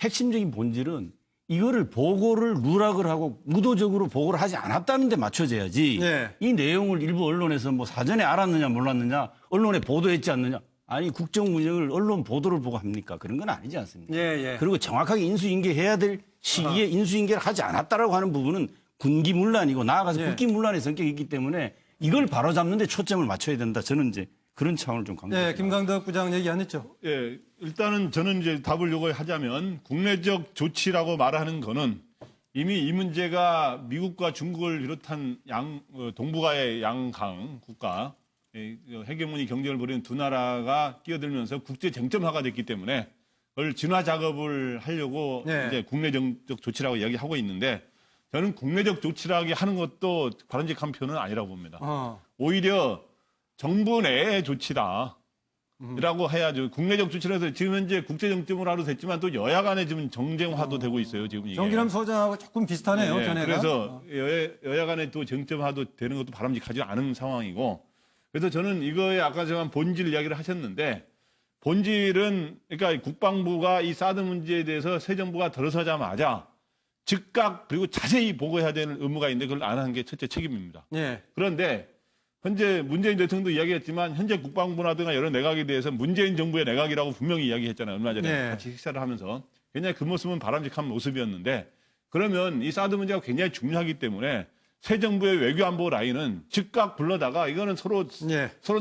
핵심적인 본질은 이거를 보고를 누락을 하고 의도적으로 보고를 하지 않았다는 데 맞춰져야지 이 내용을 일부 언론에서 뭐 사전에 알았느냐 몰랐느냐 언론에 보도했지 않느냐 아니 국정 운영을 언론 보도를 보고 합니까? 그런 건 아니지 않습니까? 그리고 정확하게 인수인계해야 될 시기에 인수인계를 하지 않았다라고 하는 부분은 군기문란이고 나아가서 국기문란의 성격이 있기 때문에 이걸 바로잡는 데 초점을 맞춰야 된다. 저는 이제 그런 차원을 좀 강조합니다. 김강덕 부장 얘기 안 했죠? 일단은 저는 이제 답을 요구하자면 국내적 조치라고 말하는 거는 이미 이 문제가 미국과 중국을 비롯한 동북아의 양강 국가, 해계문이 경쟁을 벌이는 두 나라가 끼어들면서 국제 쟁점화가 됐기 때문에 그걸 진화 작업을 하려고 이제 국내적 조치라고 이야기하고 있는데 저는 국내적 조치라고 하는 것도 바람직한 표현은 아니라고 봅니다. 오히려 정부 내의 조치다. 이라고 해야죠. 국내적 조치라서 지금 현재 국제정점으로 하도 됐지만 또 여야 간에 지금 정쟁화도 되고 있어요. 지금 이게. 정기남 소장하고 조금 비슷하네요. 네, 견해가. 그래서 여야 간에 또 정점화도 되는 것도 바람직하지 않은 상황이고 그래서 저는 이거에 아까 제가 본질 이야기를 하셨는데 본질은 그러니까 국방부가 이 사드 문제에 대해서 새 정부가 들어서자마자 즉각 그리고 자세히 보고해야 되는 의무가 있는데 그걸 안 하는 게 첫째 책임입니다. 네. 그런데 현재 문재인 대통령도 이야기했지만 현재 국방부라든가 여러 내각에 대해서 문재인 정부의 내각이라고 분명히 이야기했잖아요. 얼마 전에 네. 같이 식사를 하면서 굉장히 그 모습은 바람직한 모습이었는데 그러면 이 사드 문제가 굉장히 중요하기 때문에 새 정부의 외교안보 라인은 즉각 불러다가 이거는 서로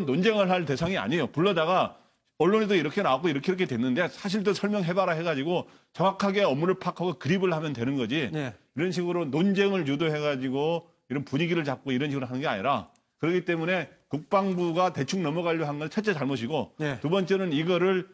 논쟁을 할 대상이 아니에요. 불러다가 언론에도 이렇게 나왔고 이렇게 됐는데 사실도 설명해봐라 해가지고 정확하게 업무를 파악하고 그립을 하면 되는 거지. 이런 식으로 논쟁을 유도해가지고 이런 분위기를 잡고 이런 식으로 하는 게 아니라 그렇기 때문에 국방부가 대충 넘어가려고 한 건 첫째 잘못이고 두 번째는 이거를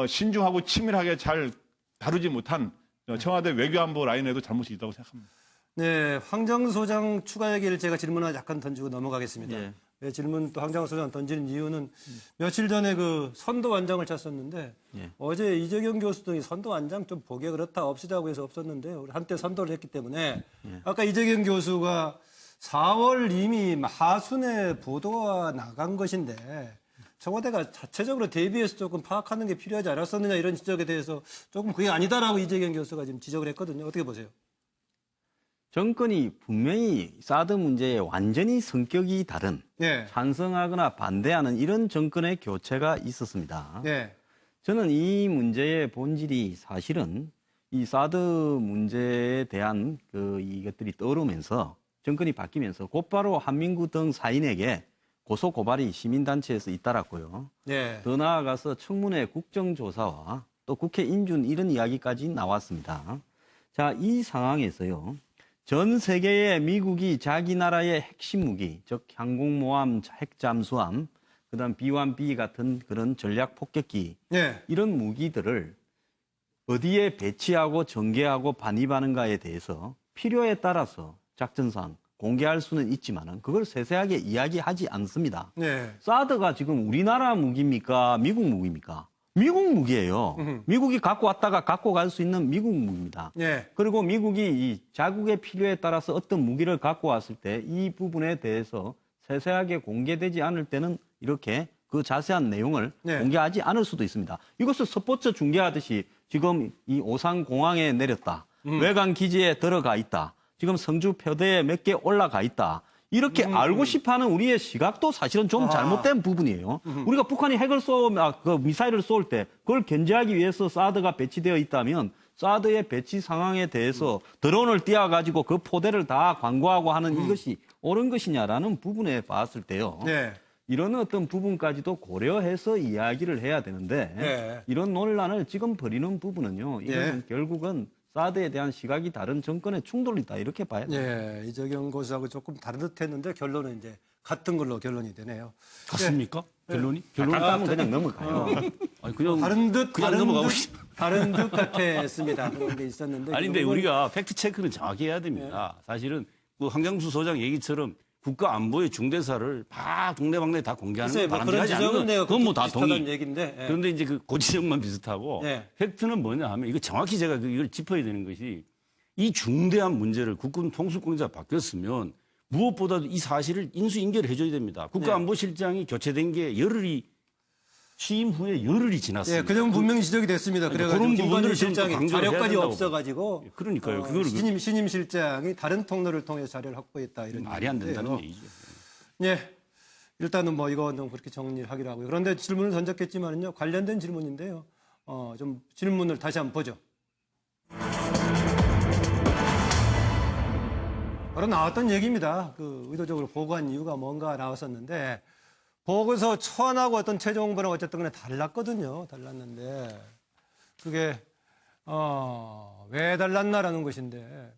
신중하고 치밀하게 잘 다루지 못한 청와대 외교안보 라인에도 잘못이 있다고 생각합니다. 네, 황정 소장 추가 얘기를 제가 질문을 약간 던지고 넘어가겠습니다. 네, 질문 또 황정 소장 던지는 이유는 며칠 전에 그 선도완장을 찾았는데 어제 이재경 교수 등이 선도완장 좀 보기 그렇다 없애자고 해서 없었는데 우리 한때 선도를 했기 때문에 아까 이재경 교수가 4월 이미 하순에 보도가 나간 것인데 청와대가 자체적으로 대비해서 조금 파악하는 게 필요하지 않았었느냐 이런 지적에 대해서 조금 그게 아니다라고 이재경 교수가 지금 지적을 했거든요. 어떻게 보세요? 정권이 분명히 사드 문제에 완전히 성격이 다른 찬성하거나 반대하는 이런 정권의 교체가 있었습니다. 저는 이 문제의 본질이 사실은 이 사드 문제에 대한 이것들이 떠오르면서 정권이 바뀌면서 곧바로 한민구 등 사인에게 고소 고발이 시민단체에서 잇따랐고요. 더 나아가서 청문회 국정조사와 또 국회 인준 이런 이야기까지 나왔습니다. 자, 이 상황에서요. 전 세계의 미국이 자기 나라의 핵심 무기, 즉 항공모함, 핵잠수함, 그다음 B-1B 같은 그런 전략 폭격기 이런 무기들을 어디에 배치하고 전개하고 반입하는가에 대해서 필요에 따라서 작전상 공개할 수는 있지만은 그걸 세세하게 이야기하지 않습니다. 사드가 지금 우리나라 무기입니까? 미국 무기입니까? 미국 무기예요. 미국이 갖고 왔다가 갖고 갈 수 있는 미국 무기입니다. 그리고 미국이 이 자국의 필요에 따라서 어떤 무기를 갖고 왔을 때 이 부분에 대해서 세세하게 공개되지 않을 때는 이렇게 그 자세한 내용을 공개하지 않을 수도 있습니다. 이것을 스포츠 중계하듯이 지금 이 오산공항에 내렸다. 외관 기지에 들어가 있다. 지금 성주 표대에 몇 개 올라가 있다. 이렇게 알고 싶어하는 우리의 시각도 사실은 좀 잘못된 부분이에요. 우리가 북한이 핵을 미사일을 쏠 때 그걸 견제하기 위해서 사드가 배치되어 있다면 사드의 배치 상황에 대해서 드론을 띄워가지고 그 포대를 다 광고하고 하는 이것이 옳은 것이냐라는 부분에 봤을 때요. 이런 어떤 부분까지도 고려해서 이야기를 해야 되는데 이런 논란을 지금 벌이는 부분은요. 이거는 결국은 사드에 대한 시각이 다른 정권의 충돌이다 이렇게 봐야 돼요. 이재경 교수하고 조금 다른 듯했는데 결론은 이제 같은 걸로 결론이 되네요. 같습니까? 결론이? 결론 따면 그냥 넘어가요. 아니, 그냥 다른 듯 그냥 넘어가고 다른 듯 같았습니다. 그런 게 있었는데. 아니 근데 우리가 팩트 체크는 정확히 해야 됩니다. 사실은 그 황장수 소장 얘기처럼 국가 안보의 중대사를 다 동네방네 다 공개하는 건 바람직하지 않은 건 그건 뭐 다 동의. 얘기인데, 그런데 이제 그 고지점만 비슷하고 팩트는 뭐냐 하면 이거 정확히 제가 이걸 짚어야 되는 것이 이 중대한 문제를 국군 통수권자가 바뀌었으면 무엇보다도 이 사실을 인수인계를 해줘야 됩니다. 국가안보실장이 교체된 게 열흘이 취임 후에 열흘이 지났습니다. 그 점은 분명히 지적이 됐습니다. 그래가지고 김관일 실장이 자료까지 없어가지고 그러니까요. 신임 실장이 다른 통로를 통해서 자료를 확보했다 이런 말이 안 된다는 얘기죠. 일단은 뭐 이거는 그렇게 정리를 하기로 하고요. 그런데 질문을 던졌겠지만요 관련된 질문인데요. 좀 질문을 다시 한번 보죠. 바로 나왔던 얘기입니다. 그 의도적으로 보고한 이유가 뭔가 나왔었는데. 보고서 초안하고 어떤 최종 홍보는 어쨌든 간에 달랐거든요. 달랐는데 그게 왜 달랐나라는 것인데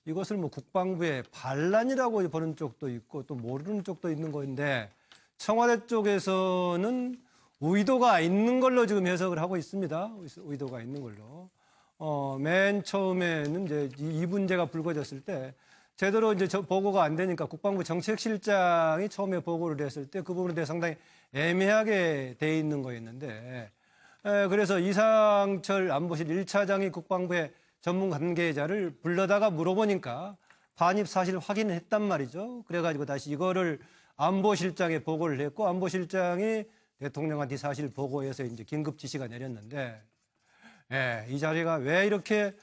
이것을 뭐 국방부의 반란이라고 보는 쪽도 있고 또 모르는 쪽도 있는 건데 청와대 쪽에서는 의도가 있는 걸로 지금 해석을 하고 있습니다. 의도가 있는 걸로. 맨 처음에는 이제 이 문제가 불거졌을 때 제대로 이제 보고가 안 되니까 국방부 정책실장이 처음에 보고를 했을 때 그 부분에 대해 상당히 애매하게 돼 있는 거였는데, 그래서 이상철 안보실 1차장이 국방부의 전문 관계자를 불러다가 물어보니까 반입 사실 확인을 했단 말이죠. 그래가지고 다시 이거를 안보실장에 보고를 했고, 안보실장이 대통령한테 사실 보고해서 이제 긴급 지시가 내렸는데, 이 자리가 왜 이렇게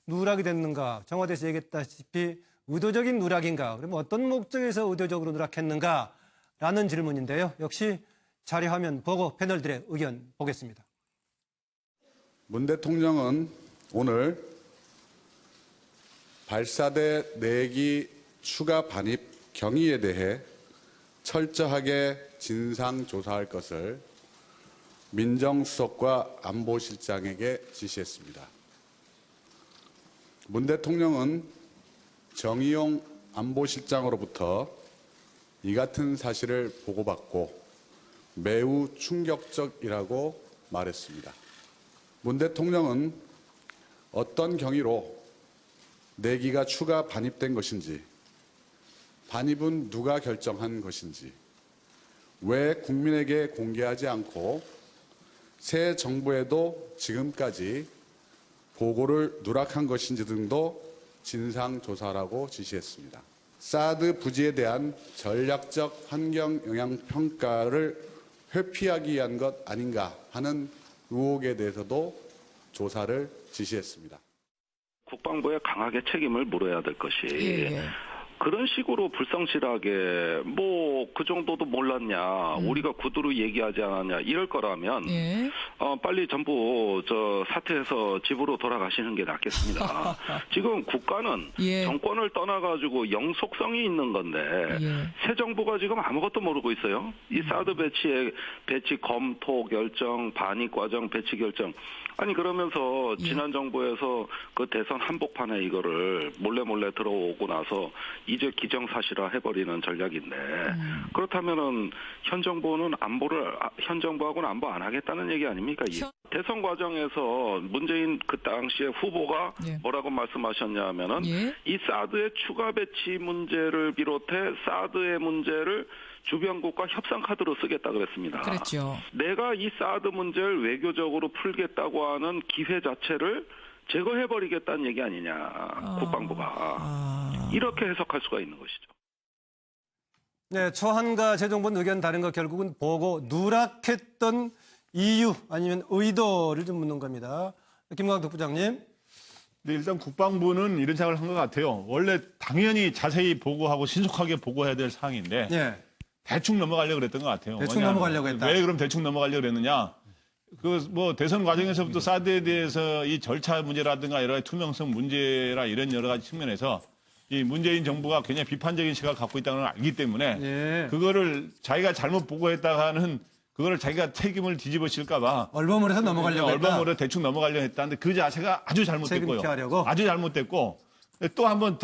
누락이 됐는가? 청와대에서 얘기했다시피 의도적인 누락인가? 그러면 어떤 목적에서 의도적으로 누락했는가라는 질문인데요. 역시 자리 화면 보고 패널들의 의견 보겠습니다. 문 대통령은 오늘 발사대 4기 추가 반입 경위에 대해 철저하게 진상조사할 것을 민정수석과 안보실장에게 지시했습니다. 문 대통령은 정의용 안보실장으로부터 이 같은 사실을 보고받고 매우 충격적이라고 말했습니다. 문 대통령은 어떤 경위로 4기가 추가 반입된 것인지, 반입은 누가 결정한 것인지, 왜 국민에게 공개하지 않고 새 정부에도 지금까지 보고를 누락한 것인지 등도 진상조사라고 지시했습니다. 사드 부지에 대한 전략적 환경 영향 평가를 회피하기 위한 것 아닌가 하는 의혹에 대해서도 조사를 지시했습니다. 국방부에 강하게 책임을 물어야 될 것이 그런 식으로 불성실하게 뭐 그 정도도 몰랐냐, 우리가 구두로 얘기하지 않았냐 이럴 거라면 빨리 전부 사퇴해서 집으로 돌아가시는 게 낫겠습니다. 지금 국가는 정권을 떠나가지고 영속성이 있는 건데 새 정부가 지금 아무것도 모르고 있어요. 이 사드 배치 검토 결정, 반입 과정 배치 결정. 아니 그러면서 지난 정부에서 그 대선 한복판에 이거를 몰래 들어오고 나서 이제 기정사실화 해버리는 전략인데 그렇다면은 현 정부하고는 안보 안 하겠다는 얘기 아닙니까? 대선 과정에서 문재인 그 당시에 후보가 뭐라고 말씀하셨냐면은 이 사드의 추가 배치 문제를 비롯해 사드의 문제를 주변국과 협상 카드로 쓰겠다 그랬습니다. 그랬죠. 내가 이 사드 문제를 외교적으로 풀겠다고 하는 기회 자체를 제거해버리겠다는 얘기 아니냐, 국방부가. 이렇게 해석할 수가 있는 것이죠. 네, 초한과 재정부는 의견 다른 거 결국은 보고 누락했던 이유 아니면 의도를 좀 묻는 겁니다. 김광석 부장님. 네, 일단 국방부는 이런 생각을 한 것 같아요. 원래 당연히 자세히 보고하고 신속하게 보고해야 될 사항인데 대충 넘어가려고 그랬던 것 같아요. 대충 넘어가려고 했다. 왜 그럼 대충 넘어가려고 그랬느냐? 대선 과정에서부터 사드에 대해서 이 절차 문제라든가 여러 가지 투명성 문제라 이런 여러 가지 측면에서 이 문재인 정부가 굉장히 비판적인 시각을 갖고 있다는 걸 알기 때문에 그거를 자기가 잘못 보고했다가는 그거를 자기가 책임을 뒤집어 칠까봐 얼버무려서 넘어가려고 했다. 얼버무려 대충 넘어가려고 했다는데 그 자체가 아주 잘못됐고요. 아주 잘못됐고 또 한번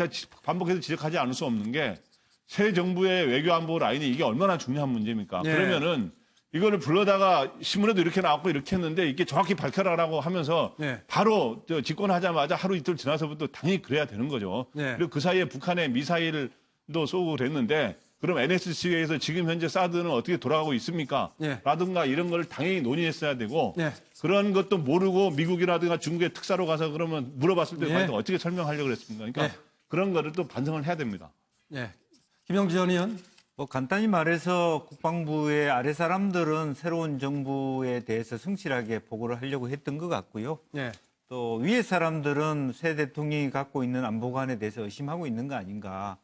반복해서 지적하지 않을 수 없는 게 새 정부의 외교안보 라인이 이게 얼마나 중요한 문제입니까? 그러면은 이거를 불러다가 신문에도 이렇게 나왔고 이렇게 했는데 이게 정확히 밝혀라라고 하면서 바로 집권하자마자 하루 이틀 지나서부터 당연히 그래야 되는 거죠. 그리고 그 사이에 북한에 미사일도 쏘고 그랬는데 그럼 NSC에서 지금 현재 사드는 어떻게 돌아가고 있습니까? 라든가 이런 걸 당연히 논의했어야 되고 그런 것도 모르고 미국이라든가 중국의 특사로 가서 그러면 물어봤을 때 어떻게 설명하려고 그랬습니까? 그러니까 그런 거를 또 반성을 해야 됩니다. 김영주 전 의원. 간단히 말해서 국방부의 아래 사람들은 새로운 정부에 대해서 성실하게 보고를 하려고 했던 것 같고요. 또 위에 사람들은 새 대통령이 갖고 있는 안보관에 대해서 의심하고 있는 거 아닌가.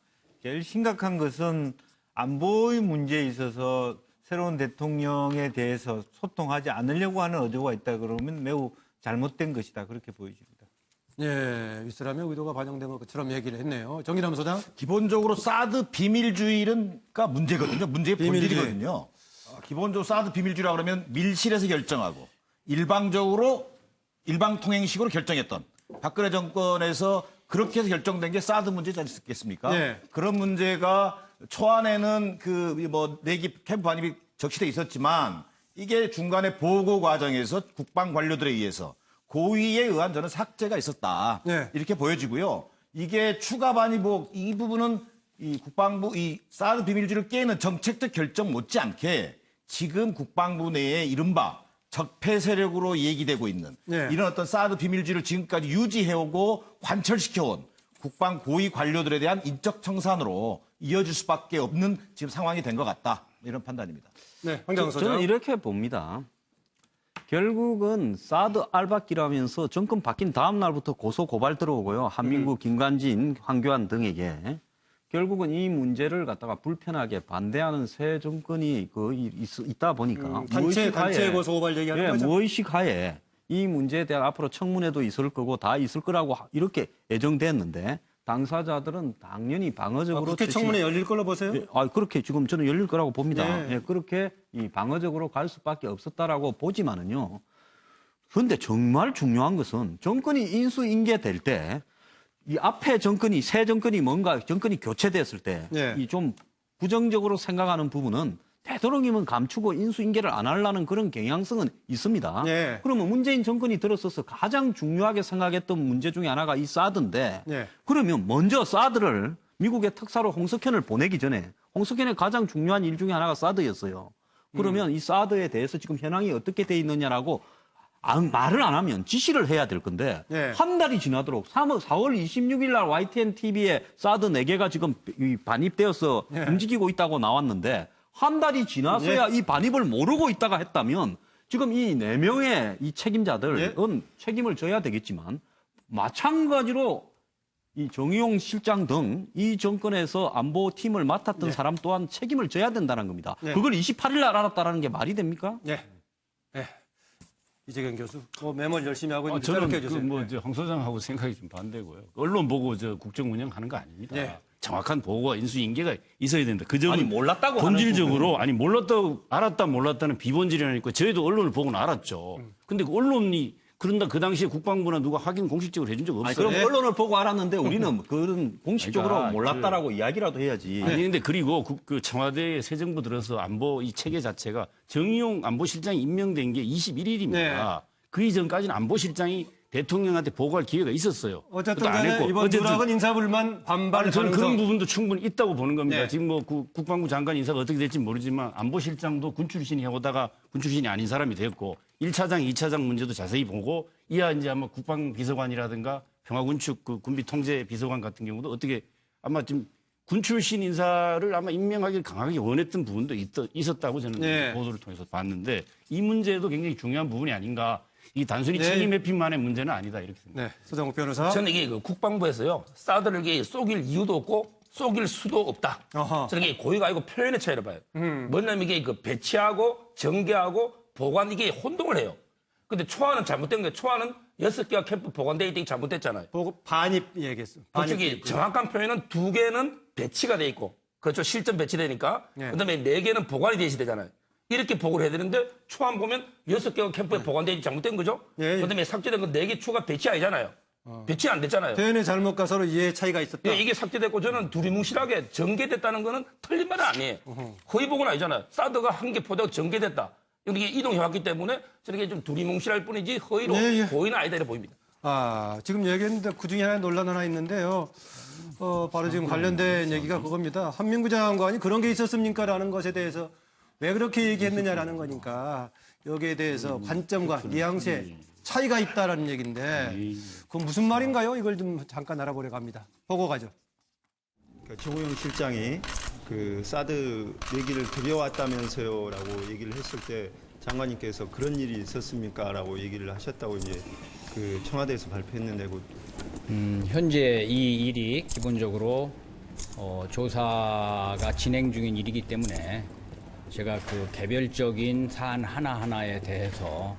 제일 심각한 것은 안보의 문제에 있어서 새로운 대통령에 대해서 소통하지 않으려고 하는 의도가 있다 그러면 매우 잘못된 것이다. 그렇게 보여집니다. 윗사람의 의도가 반영된 것처럼 얘기를 했네요. 정기남 소장. 기본적으로 사드 비밀주의가 문제거든요. 문제의 본질이거든요. 기본적으로 사드 비밀주의라고 그러면 밀실에서 결정하고 일방적으로 일방통행식으로 결정했던 박근혜 정권에서 그렇게 해서 결정된 게 사드 문제지 않겠습니까? 그런 문제가 초안에는 내기 캠프 반입이 적시돼 있었지만 이게 중간에 보고 과정에서 국방 관료들에 의해서 고의에 의한 저는 삭제가 있었다. 이렇게 보여지고요. 이게 추가 반입 이 부분은 이 국방부 이 사드 비밀주의를 깨는 정책적 결정 못지않게 지금 국방부 내에 이른바 적폐 세력으로 얘기되고 있는 이런 어떤 사드 비밀주의를 지금까지 유지해오고 관철시켜온 국방 고위 관료들에 대한 인적 청산으로 이어질 수밖에 없는 지금 상황이 된 것 같다. 이런 판단입니다. 네, 황교안 소장. 저는 이렇게 봅니다. 결국은 사드 알박기라면서 정권 바뀐 다음 날부터 고소 고발 들어오고요. 한민구, 김관진, 황교안 등에게 결국은 이 문제를 갖다가 불편하게 반대하는 새 정권이 있다 보니까 단체 고소 고발 얘기하는 거죠. 무의식 하에 이 문제에 대한 앞으로 청문회도 있을 거고 다 있을 거라고 이렇게 예정됐는데 당사자들은 당연히 방어적으로 국회 청문회 열릴 걸로 보세요? 그렇게 지금 저는 열릴 거라고 봅니다. 네. 그렇게 이 방어적으로 갈 수밖에 없었다라고 보지만은요. 그런데 정말 중요한 것은 정권이 인수인계될 때 이 앞에 새 정권이 정권이 교체됐을 때 이 좀 부정적으로 생각하는 부분은 되도록이면 감추고 인수인계를 안 하려는 그런 경향성은 있습니다. 그러면 문재인 정권이 들어서서 가장 중요하게 생각했던 문제 중에 하나가 이 사드인데 그러면 먼저 사드를 미국의 특사로 홍석현을 보내기 전에 홍석현의 가장 중요한 일 중에 하나가 사드였어요. 그러면 이 사드에 대해서 지금 현황이 어떻게 돼 있느냐라고 말을 안 하면 지시를 해야 될 건데 한 달이 지나도록 4월 26일 날 YTN TV에 사드 4개가 지금 반입되어서 움직이고 있다고 나왔는데 한 달이 지나서야 이 반입을 모르고 있다가 했다면 지금 이 4명의 이 책임자들은 책임을 져야 되겠지만 마찬가지로 이 정의용 실장 등 이 정권에서 안보팀을 맡았던 사람 또한 책임을 져야 된다는 겁니다. 그걸 28일 날 알았다는 게 말이 됩니까? 이재경 교수, 메모를 열심히 하고 있는데 저는 황 소장하고 생각이 좀 반대고요. 언론 보고 국정 운영하는 거 아닙니다. 정확한 보고와 인수인계가 있어야 된다. 그 점은 몰랐다고 본질적으로 알았다 몰랐다는 비본질이라는 거 저희도 언론을 보고는 알았죠. 근데 언론이 그런다 그 당시에 국방부나 누가 확인 공식적으로 해준 적 없어요. 그럼 언론을 보고 알았는데 우리는 그런 공식적으로 몰랐다라고 이야기라도 해야지. 아니 근데 그리고 그 청와대 새 정부 들어서 안보 이 체계 자체가 정의용 안보실장이 임명된 게 21일입니다. 그 이전까지는 안보실장이 대통령한테 보고할 기회가 있었어요. 어쨌든 간에 이번 누락은 인사불만 반발 가능성. 저는 그런 부분도 충분히 있다고 보는 겁니다. 지금 국방부 장관 인사가 어떻게 될지 모르지만 안보실장도 군 출신이 해오다가 군 출신이 아닌 사람이 됐고 1차장, 2차장 문제도 자세히 보고 이하 이제 아마 국방비서관이라든가 평화군축 군비 통제 비서관 같은 경우도 어떻게 아마 지금 군 출신 인사를 아마 임명하기를 강하게 원했던 부분도 있었다고 저는 보도를 통해서 봤는데 이 문제도 굉장히 중요한 부분이 아닌가. 이 단순히 책임 회피만의 문제는 아니다 이렇게 생각합니다. 서장욱 변호사. 저는 이게 국방부에서요 사드를 쏘길 이유도 없고 쏘길 수도 없다. 저는 이게 고의가 아니고 표현의 차이를 봐요. 뭐냐면 이게 배치하고 전개하고 보관 이게 혼동을 해요. 근데 초안은 잘못된 거예요. 초안은 6개가 캠프 보관돼 있던 게 잘못됐잖아요. 반입 얘기했어. 그쪽이 정확한 표현은 2개는 배치가 돼 있고 그렇죠. 실전 배치되니까. 그다음에 4개는 보관이 돼 있어야 되잖아요. 이렇게 보고를 해야 되는데 초안 보면 6개가 캠프에 보관돼 있는 잘못된 거죠. 그다음에 삭제된 건 4개 추가 배치 아니잖아요. 배치 안 됐잖아요. 표현의 잘못과 서로 이해 차이가 있었다. 이게 삭제됐고 저는 두리뭉실하게 전개됐다는 거는 틀린 말은 아니에요. 허위 보고는 아니잖아요. 사드가 한 개 포대가 전개됐다. 이게 이동해왔기 때문에 저렇게 좀 두리뭉실할 뿐이지 허위로 고의는 아니다 이렇게 보입니다. 지금 얘기했는데 그중에 하나 논란 하나 있는데요. 바로 지금 관련된 얘기가 그겁니다. 한민구 장관이 그런 게 있었습니까? 라는 것에 대해서 왜 그렇게 얘기했느냐라는 거니까 여기에 대해서 관점과 뉘앙스에 차이가 있다라는 얘기인데 그건 무슨 말인가요? 이걸 좀 잠깐 알아보려고 합니다. 보고 가죠. 정호영 실장이 그 사드 얘기를 드려왔다면서요라고 얘기를 했을 때 장관님께서 그런 일이 있었습니까라고 얘기를 하셨다고 이제 그 청와대에서 발표했는데 현재 이 일이 기본적으로 조사가 진행 중인 일이기 때문에 제가 그 개별적인 사안 하나하나에 대해서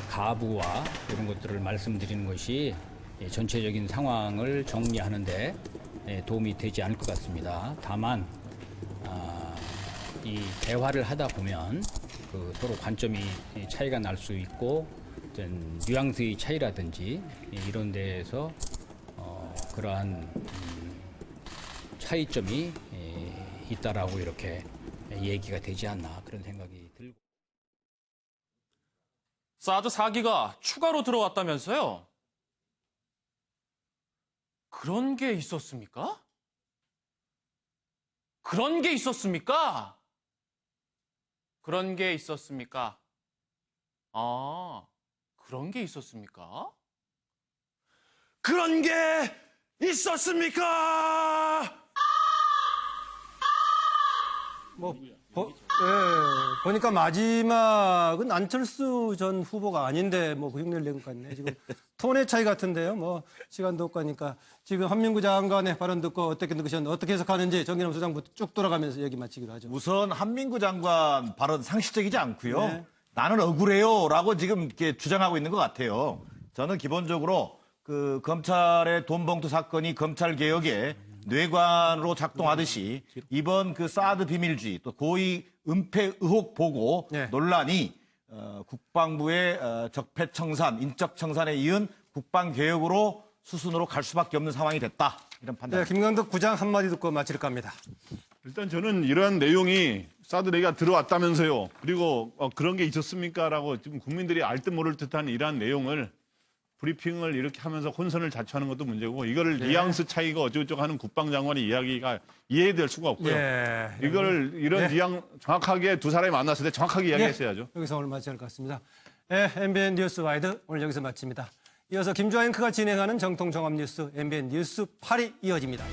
가부와 이런 것들을 말씀드리는 것이 전체적인 상황을 정리하는데 도움이 되지 않을 것 같습니다. 다만 이 대화를 하다 보면 그 서로 관점이 차이가 날 수 있고 어떤 뉘앙스의 차이라든지 이런 데에서 그러한 차이점이 있다라고 이렇게 얘기가 되지 않나 그런 생각이 들고. 사드 4기가 추가로 들어왔다면서요? 그런 게 있었습니까? 그런 게 있었습니까? 그런 게 있었습니까? 아, 그런 게 있었습니까? 그런 게 있었습니까? 보니까 마지막은 안철수 전 후보가 아닌데 뭐 그 흉내를 낸 것 같네. 지금 톤의 차이 같은데요. 뭐 시간도 없고 하니까 지금 한민구 장관의 발언 듣고 어떻게 느끼셨는지 어떻게 해석하는지 정기남 소장부터 쭉 돌아가면서 얘기 마치기로 하죠. 우선 한민구 장관 발언 상식적이지 않고요. 네. 나는 억울해요라고 지금 이렇게 주장하고 있는 것 같아요. 저는 기본적으로 그 검찰의 돈봉투 사건이 검찰 개혁의 뇌관으로 작동하듯이 이번 그 사드 비밀주의 또 고의 은폐 의혹 보고 논란이 국방부의 적폐청산, 인적청산에 이은 국방개혁으로 수순으로 갈 수밖에 없는 상황이 됐다. 이런 판단. 네, 김광덕 부장 한마디 듣고 마칠까 합니다. 일단 저는 이러한 내용이 사드 얘기가 들어왔다면서요. 그리고 그런 게 있었습니까라고 지금 국민들이 알 듯 모를 듯한 이러한 내용을 브리핑을 이렇게 하면서 혼선을 자초하는 것도 문제고 이거를 뉘앙스 차이가 어쩌고저쩌고 하는 국방장관의 이야기가 이해될 수가 없고요. 이걸 이런 뉘앙 정확하게 두 사람이 만났을 때 정확하게 이야기했어야죠. 여기서 오늘 마쳐야 할 것 같습니다. MBN 뉴스 와이드 오늘 여기서 마칩니다. 이어서 김주아 앵커가 진행하는 정통 종합 뉴스 MBN 뉴스 8이 이어집니다.